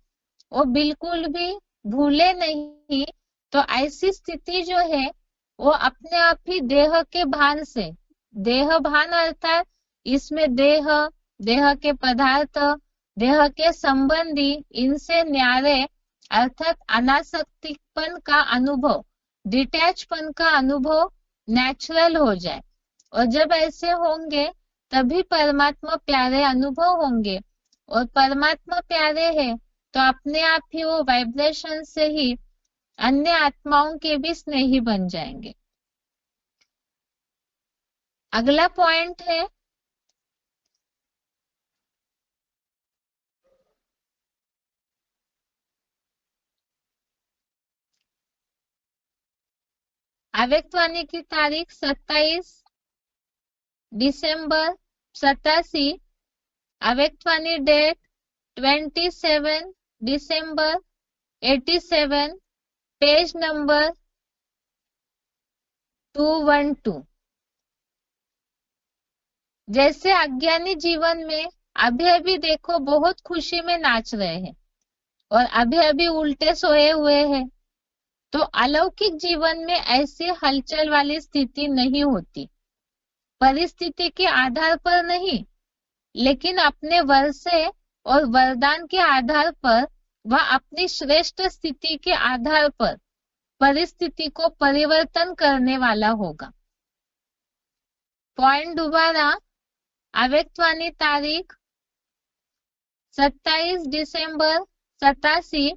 वो बिल्कुल भी भूले नहीं, तो ऐसी स्थिति जो है वो अपने आप ही देह के भान से, देह भान अर्थात इसमें देह, देह के पदार्थ, देह के संबंधी, इनसे न्यारे अर्थात अनासक्तिपन का अनुभव, डिटैचपन का अनुभव नेचुरल हो जाए। और जब ऐसे होंगे तभी परमात्मा प्यारे अनुभव होंगे, और परमात्मा प्यारे हैं तो अपने आप ही वो वाइब्रेशन से ही अन्य आत्माओं के भी स्नेही बन जाएंगे। अगला पॉइंट है अव्यक्तवाणी की तारीख 27 दिसंबर 87, अव्यक्तवाणी डेट 27 दिसंबर 87, पेज नंबर 212। जैसे अज्ञानी जीवन में अभी अभी देखो बहुत खुशी में नाच रहे हैं और अभी अभी उल्टे सोए हुए हैं, तो अलौकिक जीवन में ऐसी हलचल वाली स्थिति नहीं होती। परिस्थिति के आधार पर नहीं, लेकिन अपने वर्षे और वरदान के आधार पर व अपनी श्रेष्ठ स्थिति के आधार पर परिस्थिति को परिवर्तन करने वाला होगा। पॉइंट दोबारा, अव्यक्तवाणी तारीख 27 दिसंबर 87।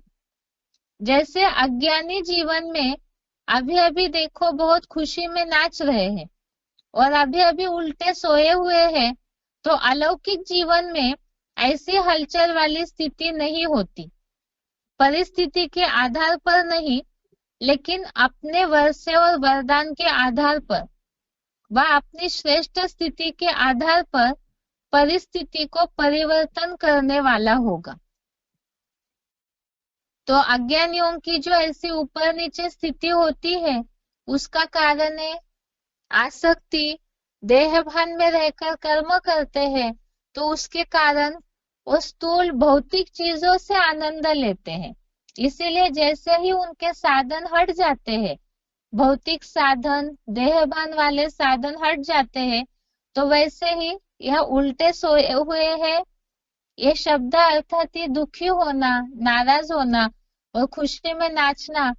जैसे अज्ञानी जीवन में अभी अभी देखो बहुत खुशी में नाच रहे हैं और अभी अभी उल्टे सोए हुए हैं, तो अलौकिक जीवन में ऐसी हलचल वाली स्थिति नहीं होती। परिस्थिति के आधार पर नहीं, लेकिन अपने वर्षे और वरदान के आधार पर व अपनी श्रेष्ठ स्थिति के आधार पर परिस्थिति को परिवर्तन करने वाला होगा। तो अज्ञानियों की जो ऐसी ऊपर नीचे स्थिति होती है, उसका कारण है आसक्ति। देहभान में रहकर कर्म करते हैं, तो उसके कारण वो स्थूल भौतिक चीजों से आनंद लेते हैं। इसीलिए जैसे ही उनके साधन हट जाते हैं, भौतिक साधन, देहभान वाले साधन हट जाते हैं, तो वैसे ही यह उल्टे सोए हुए हैं। ये शब्द अर्थात ही दुखी होना, नाराज होना और खुशी में नाचना,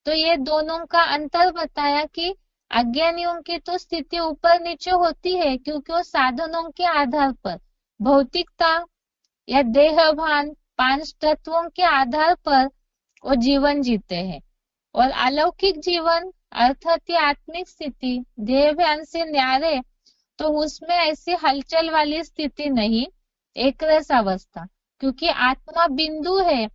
तो ये दोनों का अंतर बताया कि अज्ञानियों की तो स्थिति ऊपर नीचे होती है, क्योंकि वो साधनों के आधार पर, भौतिकता या देहभान, पांच तत्वों के आधार पर वो जीवन जीते हैं। और अलौकिक जीवन अर्थात आत्मिक स्थिति, देहभान से न्यारे, तो उसमें ऐसी हलचल वाली स्थिति नहीं, एक रस अवस्था, क्योंकि आत्मा बिंदु है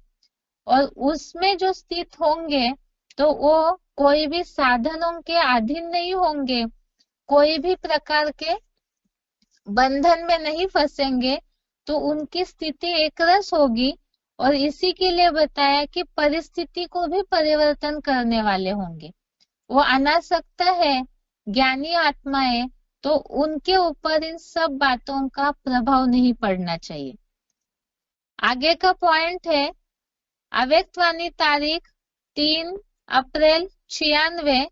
और उसमें जो स्थित होंगे तो वो कोई भी साधनों के अधीन नहीं होंगे, कोई भी प्रकार के बंधन में नहीं फंसेंगे, तो उनकी स्थिति एक रस होगी। और इसी के लिए बताया कि परिस्थिति को भी परिवर्तन करने वाले होंगे। वो अनासक्त है, ज्ञानी आत्माएं, तो उनके ऊपर इन सब बातों का प्रभाव नहीं पड़ना चाहिए। आगे का पॉइंट है अव्यक्तवाणी तारीख 3 अप्रैल 96,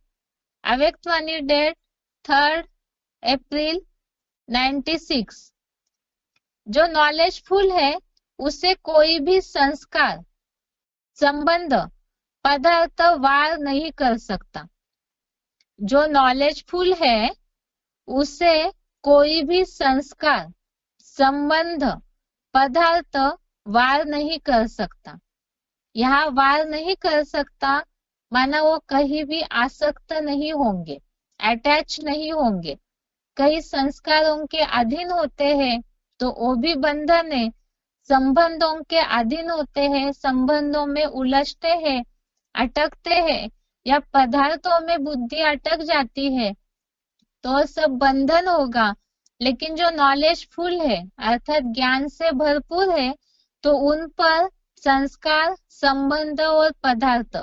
अव्यक्तवाणी डेट 3 अप्रैल 96। जो नॉलेजफुल है उसे कोई भी संस्कार, संबंध, पदार्थ वार नहीं कर सकता। जो नॉलेजफुल है उसे कोई भी संस्कार, संबंध, पदार्थ वार नहीं कर सकता। यहाँ वार नहीं कर सकता माना वो कहीं भी आसक्त नहीं होंगे, अटैच नहीं होंगे। कई संस्कारों के अधीन होते हैं तो वो भी बंधन है, संबंधों के अधीन होते हैं, संबंधों में उलझते हैं, अटकते हैं, या पदार्थों में बुद्धि अटक जाती है, तो सब बंधन होगा। लेकिन जो नॉलेजफुल है अर्थात ज्ञान से भरपूर है, तो उन पर संस्कार, संबंध और पदार्थ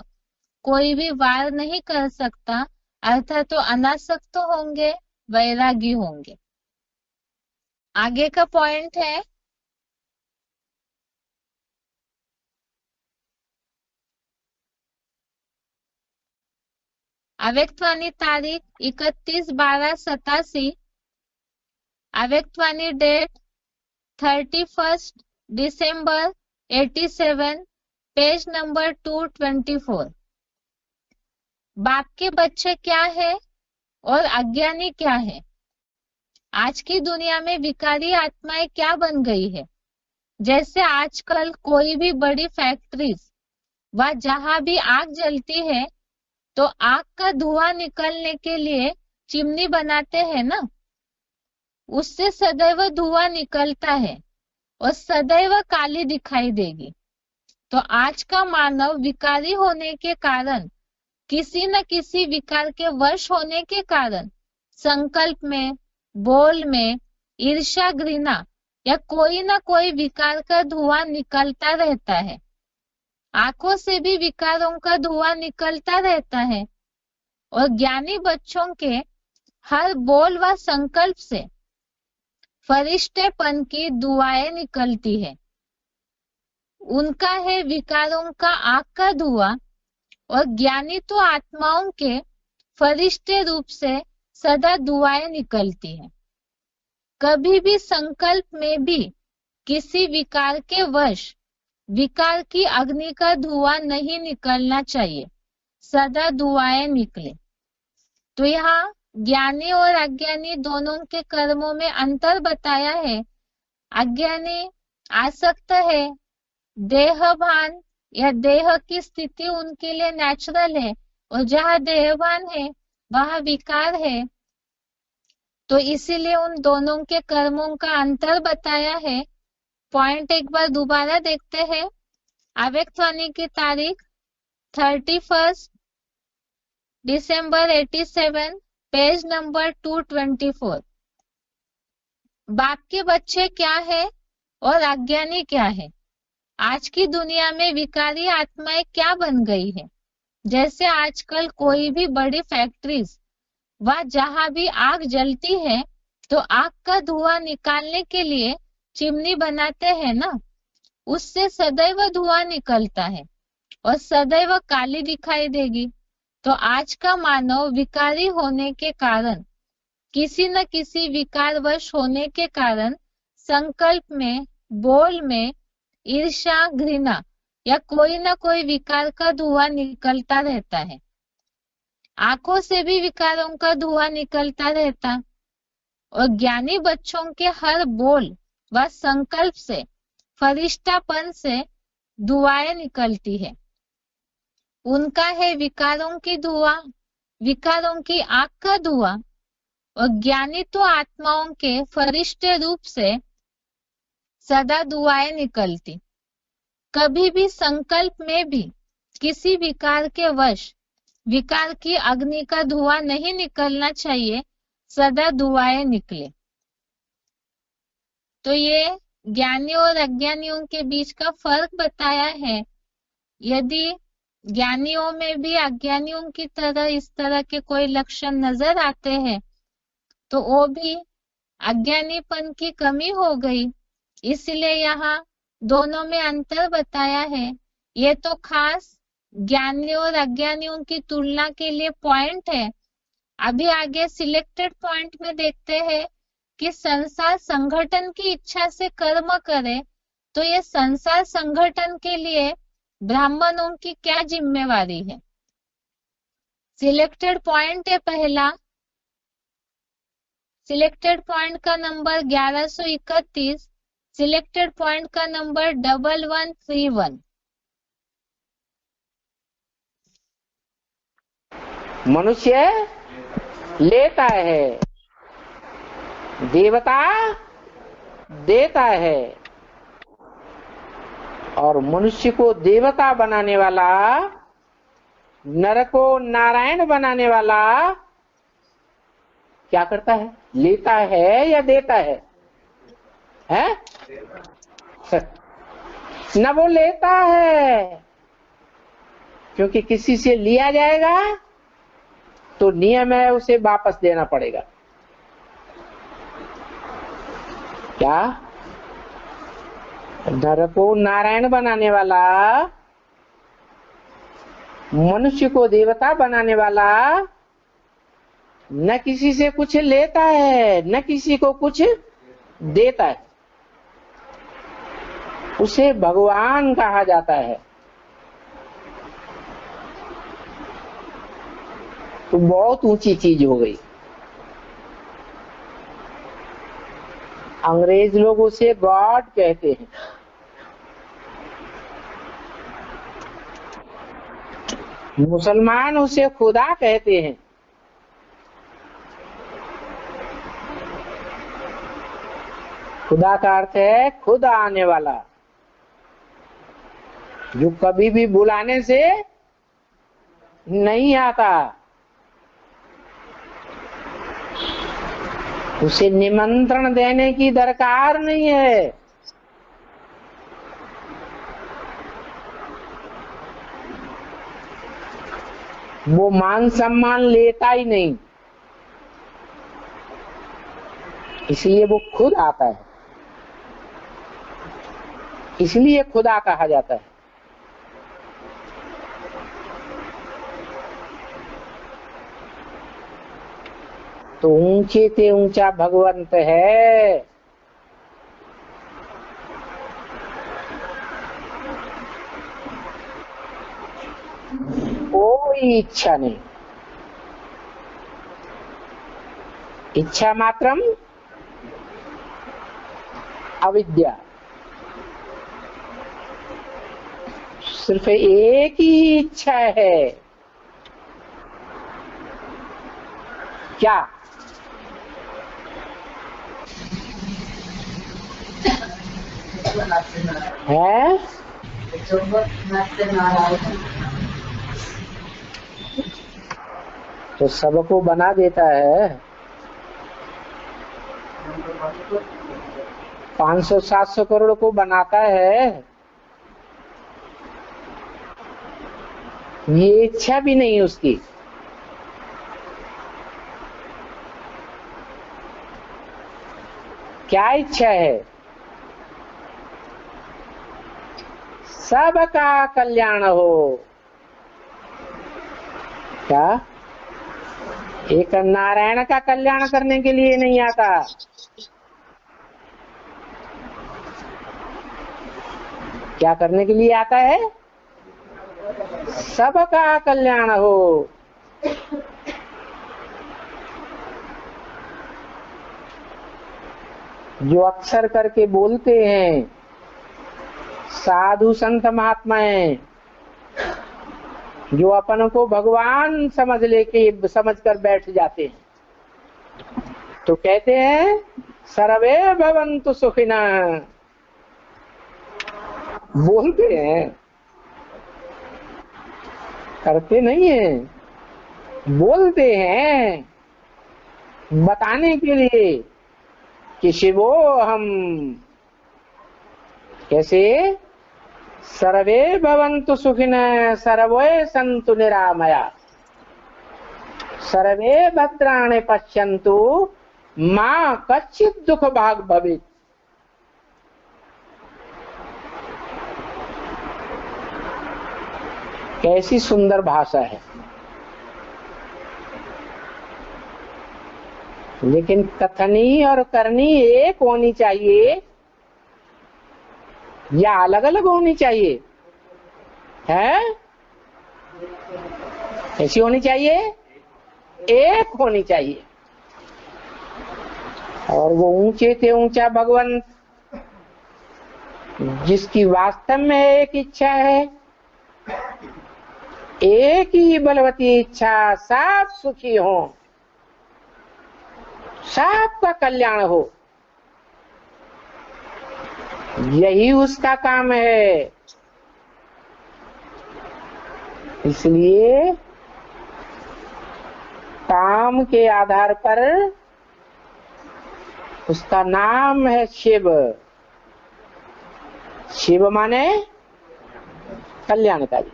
कोई भी वार नहीं कर सकता, अर्थात तो अनासक्त होंगे, वैरागी होंगे। आगे का पॉइंट है अव्यक्तवाणी तारीख 31/12/87, अव्यक्तवाणी डेट 31 दिसंबर 87, पेज नंबर 224। बाप के बच्चे क्या है और अज्ञानी क्या है? आज की दुनिया में विकारी आत्माएं क्या बन गई है? जैसे आजकल कोई भी बड़ी फैक्ट्रीज व जहां भी आग जलती है, तो आग का धुआं निकलने के लिए चिमनी बनाते हैं ना, उससे सदैव धुआं निकलता है और सदैव काली दिखाई देगी। तो आज का मानव विकारी होने के कारण, किसी न किसी विकार के वश होने के कारण, संकल्प में, बोल में ईर्ष्या, घृणा या कोई ना कोई विकार का धुआं निकलता रहता है। आंखों से भी विकारों का धुआं निकलता रहता है और ज्ञानी बच्चों के हर बोल व संकल्प से फरिश्तेपन की दुआएं निकलती है। उनका है विकारों का आग का धुआं, और ज्ञानी तो आत्माओं के फरिश्ते रूप से सदा दुआएं निकलती है। कभी भी संकल्प में भी किसी विकार के वश विकार की अग्नि का धुआं नहीं निकलना चाहिए, सदा दुआएं निकले। तो यहाँ ज्ञानी और अज्ञानी दोनों के कर्मों में अंतर बताया है। अज्ञानी आसक्त है, देहभान या देह की स्थिति उनके लिए नेचुरल है, और जहाँ देहभान है वहाँ विकार है। तो इसीलिए उन दोनों के कर्मों का अंतर बताया है। पॉइंट एक बार दोबारा देखते हैं। अव्यक्तवाणी की तारीख 31 दिसंबर 87, पेज नंबर 224। बाप के बच्चे क्या है और अज्ञानी क्या है? आज की दुनिया में विकारी आत्माएं क्या बन गई है? जैसे आजकल कोई भी बड़ी फैक्ट्रीज व जहां भी आग जलती है तो आग का धुआं निकालने के लिए चिमनी बनाते हैं ना, उससे सदैव धुआं निकलता है और सदैव काली दिखाई देगी। तो आज का मानव विकारी होने के कारण, किसी न किसी विकारवश होने के कारण संकल्प में, बोल में ईर्ष्या, घृणा या कोई ना कोई विकार का धुआं निकलता रहता है। आंखों से भी विकारों का धुआं निकलता रहता और ज्ञानी बच्चों के हर बोल व संकल्प से, फरिश्तापन से धुआएं निकलती है। उनका है विकारों की धुआं, विकारों की आग का धुआं। और ज्ञानी तो आत्माओं के फरिश्ते रूप से सदा दुआएं निकलती। कभी भी संकल्प में भी किसी विकार के वश विकार की अग्नि का धुआं नहीं निकलना चाहिए, सदा दुआएं निकले। तो ये ज्ञानियों और अज्ञानियों के बीच का फर्क बताया है। यदि ज्ञानियों में भी अज्ञानियों की तरह इस तरह के कोई लक्षण नजर आते हैं तो वो भी अज्ञानीपन की कमी हो गई। इसलिए यहाँ दोनों में अंतर बताया है। ये तो खास ज्ञानियों और अज्ञानियों की तुलना के लिए पॉइंट है। अभी आगे सिलेक्टेड पॉइंट में देखते हैं कि संसार संगठन की इच्छा से कर्म करे तो ये संसार संगठन के लिए ब्राह्मणों की क्या जिम्मेवारी है। सिलेक्टेड पॉइंट है पहला, सिलेक्टेड पॉइंट का नंबर 1131, सिलेक्टेड पॉइंट का नंबर 1131। मनुष्य लेता है, देवता देता है, और मनुष्य को देवता बनाने वाला, नर को नारायण बनाने वाला क्या करता है? लेता है या देता है? हैं? न वो लेता है, क्योंकि किसी से लिया जाएगा तो नियम है उसे वापस देना पड़ेगा। क्या? नर को नारायण बनाने वाला, मनुष्य को देवता बनाने वाला न किसी से कुछ लेता है न किसी को कुछ देता है, उसे भगवान कहा जाता है। तो बहुत ऊंची चीज हो गई। अंग्रेज लोग उसे गॉड कहते हैं। मुसलमान उसे खुदा कहते हैं। खुदा का अर्थ है खुद आने वाला, जो कभी भी बुलाने से नहीं आता, उसे निमंत्रण देने की दरकार नहीं है। वो मान सम्मान लेता ही नहीं, इसलिए वो खुद आता है, इसलिए खुदा कहा जाता है। तो ऊंचे से ऊंचा भगवंत है। कोई इच्छा नहीं, इच्छा मात्रम अविद्या। सिर्फ एक ही इच्छा है, क्या? है तो सबको बना देता है। 500-700 करोड़ को बनाता है। ये इच्छा भी नहीं उसकी। क्या इच्छा है? सबका कल्याण हो। क्या? एक नारायण का कल्याण करने के लिए नहीं आता, क्या करने के लिए आता है? सबका कल्याण हो। जो अक्सर करके बोलते हैं साधु संत महात्माएं, जो अपन को भगवान समझ कर बैठ जाते हैं, तो कहते हैं सर्वे भवन्तु सुखिनः। बोलते हैं, करते नहीं है, बोलते हैं बताने के लिए कि शिवो हम। कैसे? सर्वे भवन्तु सुखिनः सर्वे सन्तु निरामया सर्वे भद्राणि पश्यन्तु मा कश्चित् दुःख भाग् भवेत्। कैसी सुंदर भाषा है। लेकिन कथनी और करनी एक होनी चाहिए या अलग अलग होनी चाहिए? है ऐसी होनी चाहिए, एक होनी चाहिए। और वो ऊंचे से ऊंचा भगवान जिसकी वास्तव में एक इच्छा है, एक ही बलवती इच्छा, सब सुखी हो, सबका कल्याण हो, यही उसका काम है। इसलिए काम के आधार पर उसका नाम है शिव। शिव माने कल्याणकारी।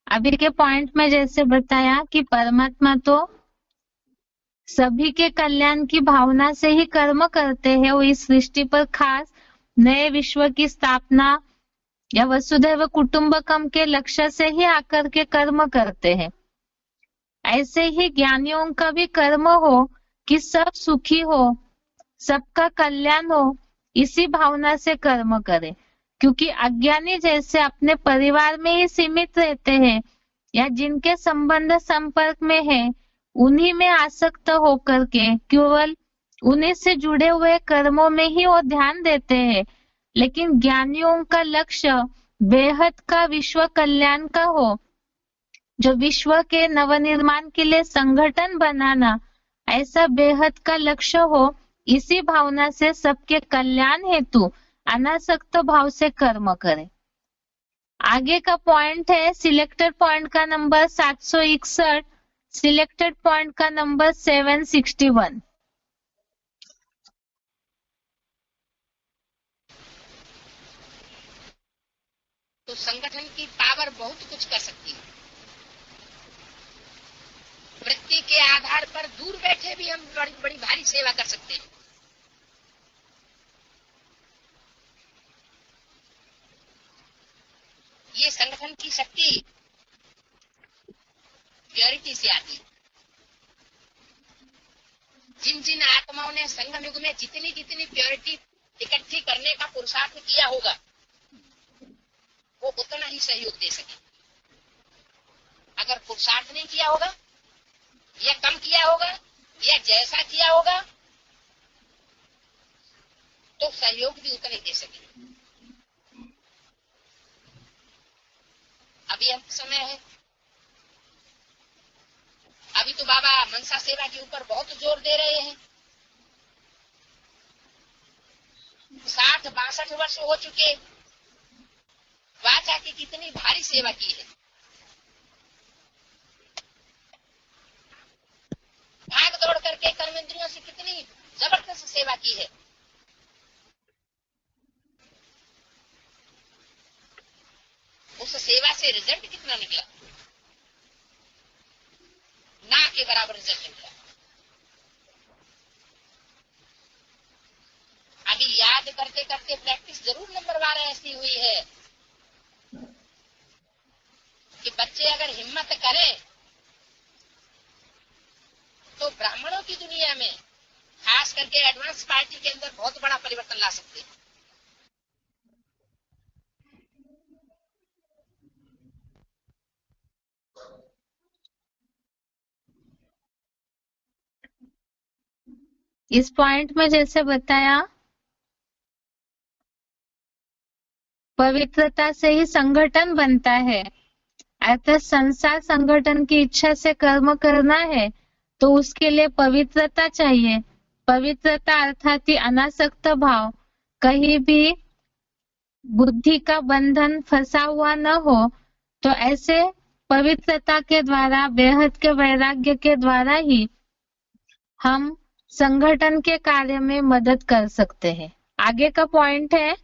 अभी के पॉइंट में जैसे बताया कि परमात्मा तो सभी के कल्याण की भावना से ही कर्म करते हैं। वो इस सृष्टि पर खास नए विश्व की स्थापना या वसुधैव कुटुंबकम के लक्ष्य से ही आकर के कर्म करते हैं। ऐसे ही ज्ञानियों का भी कर्म हो कि सब सुखी हो, सबका कल्याण हो, इसी भावना से कर्म करें। क्योंकि अज्ञानी जैसे अपने परिवार में ही सीमित रहते हैं या जिनके संबंध संपर्क में है, उन्हीं में आसक्त होकर के केवल उन्हीं से जुड़े हुए कर्मों में ही वो ध्यान देते हैं। लेकिन ज्ञानियों का लक्ष्य बेहद का विश्व कल्याण का हो, जो विश्व के नवनिर्माण के लिए संगठन बनाना, ऐसा बेहद का लक्ष्य हो। इसी भावना से सबके कल्याण हेतु अनासक्त भाव से कर्म करें। आगे का पॉइंट है सिलेक्टेड पॉइंट का नंबर 761, सिलेक्टेड पॉइंट का नंबर 761। तो संगठन की पावर बहुत कुछ कर सकती है। वृत्ति के आधार पर दूर बैठे भी हम बड़ी बड़ी भारी सेवा कर सकते हैं। ये संगठन की शक्ति प्योरिटी से आती है। जिन जिन आत्माओं ने संगम युग में जितनी जितनी प्योरिटी इकट्ठी करने का पुरुषार्थ किया होगा, वो उतना ही सहयोग दे सके। अगर पुरुषार्थ नहीं किया होगा या कम किया होगा या जैसा किया होगा, तो सहयोग भी उतना ही दे सके। अभी हम समय है, अभी तो बाबा मनसा सेवा के ऊपर बहुत जोर दे रहे हैं। 60-62 वर्ष हो चुके, वाचा की कितनी भारी सेवा की है, भाग दौड़ करके कर्मेंद्रियों से कितनी जबरदस्त सेवा की है। उस सेवा से रिजल्ट कितना निकला, ना के बराबर रिजल्ट निकला। अभी याद करते करते प्रैक्टिस जरूर नंबरवार ऐसी हुई है कि बच्चे अगर हिम्मत करें तो ब्राह्मणों की दुनिया में, खास करके एडवांस पार्टी के अंदर, बहुत बड़ा परिवर्तन ला सकते हैं। इस पॉइंट में जैसे बताया, पवित्रता से ही संगठन बनता है। अर्थात संसार संगठन की इच्छा से कर्म करना है तो उसके लिए पवित्रता चाहिए। पवित्रता अर्थात ही अनासक्त भाव, कहीं भी बुद्धि का बंधन फंसा हुआ न हो, तो ऐसे पवित्रता के द्वारा, बेहद के वैराग्य के द्वारा ही हम संगठन के कार्य में मदद कर सकते हैं। आगे का पॉइंट है,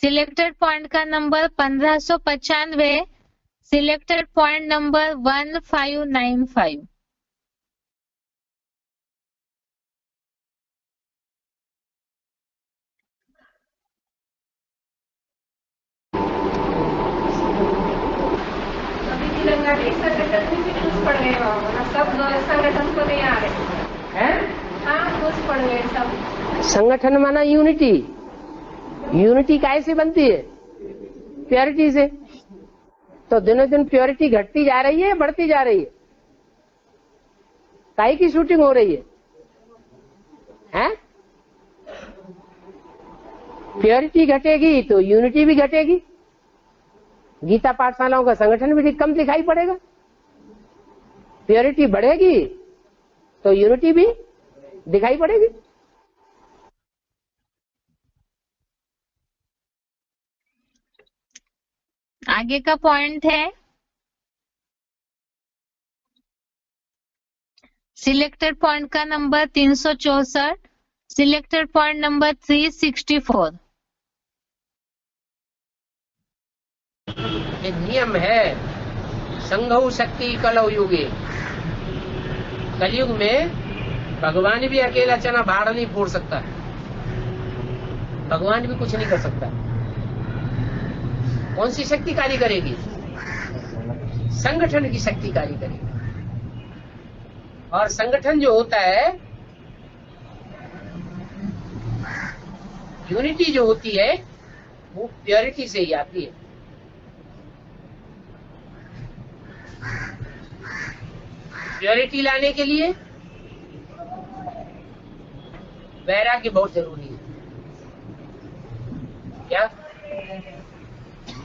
सिलेक्टेड पॉइंट का number 1595, selected point number 1595। Telangana संगठन में भी घुस पड़ गए, सब संगठन को नहीं आ रहे हैं। हाँ, घुस पड़ गए सब। संगठन माना यूनिटी। यूनिटी काहे से बनती है? प्योरिटी से। तो दिनों दिन प्योरिटी घटती जा रही है, बढ़ती जा रही है? काहे की शूटिंग हो रही है? हैं? प्योरिटी घटेगी तो यूनिटी भी घटेगी। गीता पाठशालाओं का संगठन भी कम दिखाई पड़ेगा। प्योरिटी बढ़ेगी तो यूनिटी भी दिखाई पड़ेगी। आगे का पॉइंट है, सिलेक्टेड पॉइंट का नंबर 364, सिलेक्टेड पॉइंट नंबर 364। ये नियम है, संघौ शक्ति कलौ युगे। कलयुग में भगवान भी अकेला चना भाड़ नहीं फोड़ सकता, भगवान भी कुछ नहीं कर सकता। कौन सी शक्ति कार्य करेगी? संगठन की शक्ति कार्य करेगी। और संगठन जो होता है, यूनिटी जो होती है, वो प्योरिटी से ही आती है। प्योरिटी लाने के लिए वैराग्य बहुत जरूरी है। क्या?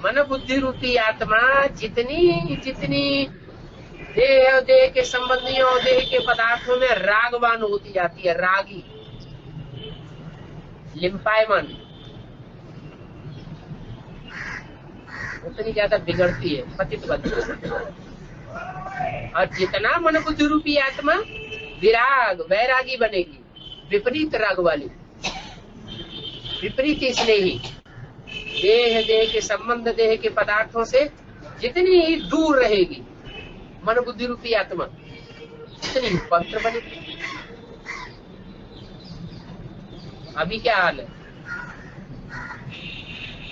मन बुद्धि रूपी आत्मा जितनी जितनी देह और देह के संबंधियों और देह के पदार्थों में रागवान होती जाती है, रागी, लिम्पायमान, उतनी ज्यादा बिगड़ती है, पतित बनती है। और जितना मन बुद्धि रूपी आत्मा विराग, वैरागी बनेगी, विपरीत राग वाली, विपरीत स्नेही, देह देह के संबंध, देह के पदार्थों से जितनी ही दूर रहेगी मन बुद्धि रूपी आत्मा, जितनी पवित्र बनेगी। अभी क्या हाल है?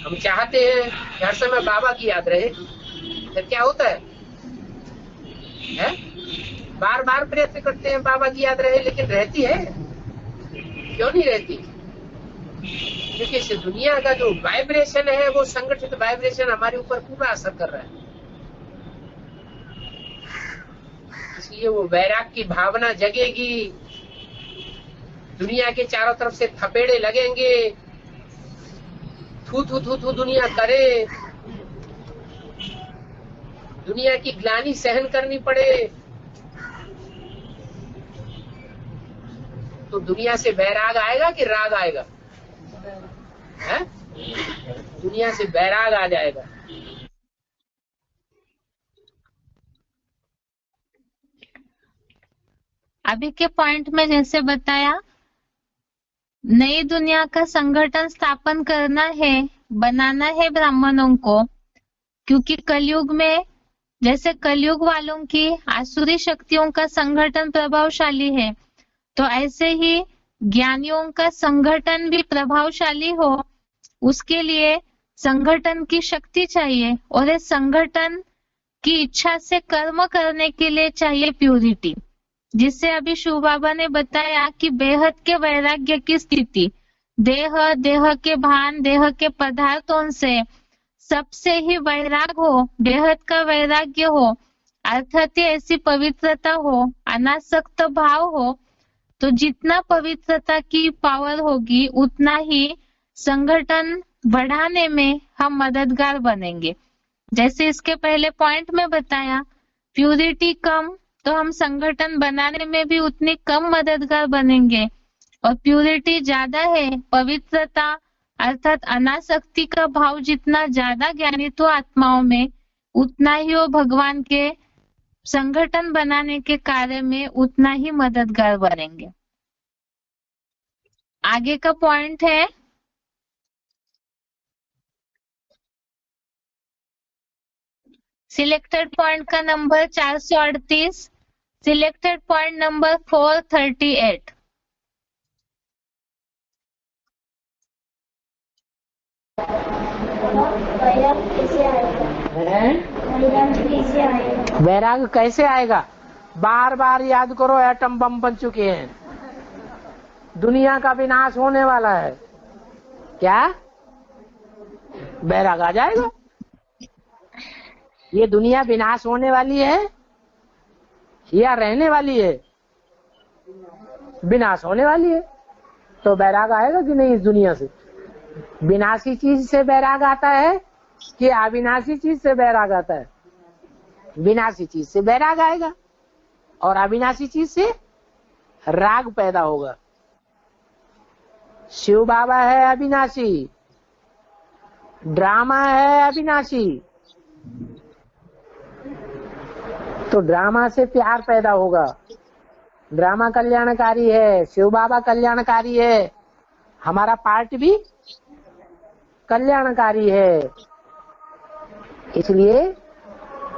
हम चाहते हैं कि हर समय बाबा की याद रहे, फिर क्या होता है? बार बार प्रयत्न करते हैं बाबा की याद रहे, लेकिन रहती है? क्यों नहीं रहती? क्योंकि इस दुनिया का जो वाइब्रेशन है, वो संगठित वाइब्रेशन हमारे ऊपर पूरा असर कर रहा है। इसलिए वो वैराग की भावना जगेगी, दुनिया के चारों तरफ से थपेड़े लगेंगे, थू थू थू थू दुनिया करे, दुनिया की ग्लानि सहन करनी पड़े, तो दुनिया से बैराग आएगा कि राग आएगा? है? दुनिया से बैराग आ जाएगा। अभी के पॉइंट में जैसे बताया, नई दुनिया का संगठन स्थापन करना है, बनाना है ब्राह्मणों को, क्योंकि कलयुग में जैसे कलयुग वालों की आसुरी शक्तियों का संगठन प्रभावशाली है, तो ऐसे ही ज्ञानियों का संगठन भी प्रभावशाली हो, उसके लिए संगठन की शक्ति चाहिए, और इस संगठन की इच्छा से कर्म करने के लिए चाहिए प्यूरिटी, जिससे अभी शिव बाबा ने बताया कि बेहद के वैराग्य की स्थिति, देह, देह के भान, देह के पदार्थों से सबसे ही वैराग हो, बेहद का वैराग्य हो, अर्थात ऐसी पवित्रता हो, अनासक्त भाव हो, तो जितना पवित्रता की पावर होगी उतना ही संगठन बढ़ाने में हम मददगार बनेंगे। जैसे इसके पहले पॉइंट में बताया, प्यूरिटी कम तो हम संगठन बनाने में भी उतनी कम मददगार बनेंगे, और प्यूरिटी ज्यादा है, पवित्रता अर्थात अनासक्ति का भाव जितना ज्यादा ज्ञानित्व आत्माओं में, उतना ही वो भगवान के संगठन बनाने के कार्य में उतना ही मददगार बनेंगे। आगे का पॉइंट है सिलेक्टेड पॉइंट का नंबर 438, सिलेक्टेड पॉइंट नंबर 438। वैराग कैसे आएगा? बार बार याद करो, एटम बम बन चुके हैं, दुनिया का विनाश होने वाला है, क्या वैराग आ जाएगा? ये दुनिया विनाश होने वाली है या रहने वाली है? विनाश होने वाली है, तो वैराग आएगा कि नहीं इस दुनिया से? विनाशी चीज से वैराग आता है कि अविनाशी चीज से वैराग आता है? विनाशी चीज से वैराग आएगा, और अविनाशी चीज से राग पैदा होगा। शिव बाबा है अविनाशी, ड्रामा है अविनाशी, तो ड्रामा से प्यार पैदा होगा। ड्रामा कल्याणकारी है, शिव बाबा कल्याणकारी है, हमारा पार्ट भी कल्याणकारी है, इसलिए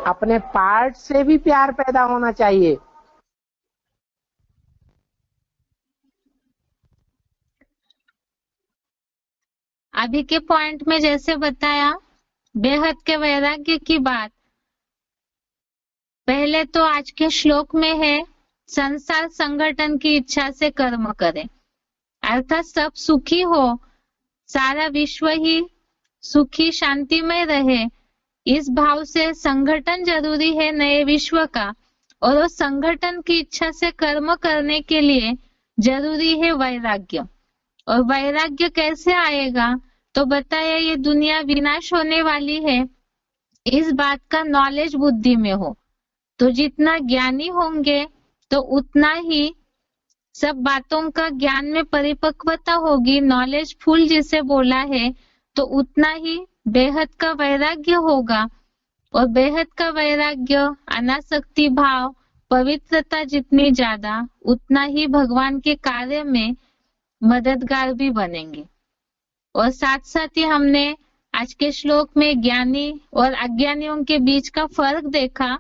अपने पार्ट से भी प्यार पैदा होना चाहिए। अभी के पॉइंट में जैसे बताया बेहद के वैराग्य की बात, पहले तो आज के श्लोक में है संसार संगठन की इच्छा से कर्म करें, अर्थात सब सुखी हो, सारा विश्व ही सुखी शांतिमय रहे, इस भाव से संगठन जरूरी है नए विश्व का, और उस संगठन की इच्छा से कर्म करने के लिए जरूरी है वैराग्य। और वैराग्य कैसे आएगा? तो बताया ये दुनिया विनाश होने वाली है, इस बात का नॉलेज बुद्धि में हो, तो जितना ज्ञानी होंगे तो उतना ही सब बातों का ज्ञान में परिपक्वता होगी, नॉलेज फुल जिसे बोला है, तो उतना ही बेहद का वैराग्य होगा, और बेहद का वैराग्य, अनासक्ति भाव, पवित्रता जितनी ज्यादा, उतना ही भगवान के कार्य में मददगार भी बनेंगे। और साथ साथ ही हमने आज के श्लोक में ज्ञानी और अज्ञानियों के बीच का फर्क देखा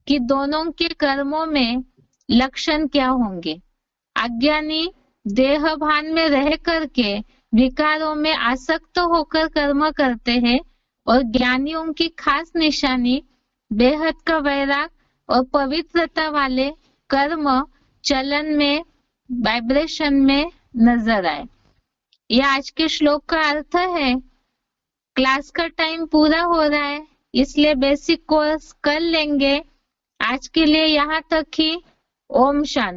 कि दोनों के कर्मों में लक्षण क्या होंगे। अज्ञानी देह भान में रह करके विकारों में आसक्त होकर कर्म करते हैं, और ज्ञानियों की खास निशानी बेहद का वैराग और पवित्रता वाले कर्म चलन में, वाइब्रेशन में नजर आए। यह आज के श्लोक का अर्थ है। क्लास का टाइम पूरा हो रहा है, इसलिए बेसिक कोर्स कर लेंगे। आज के लिए यहाँ तक ही। ओम शांति।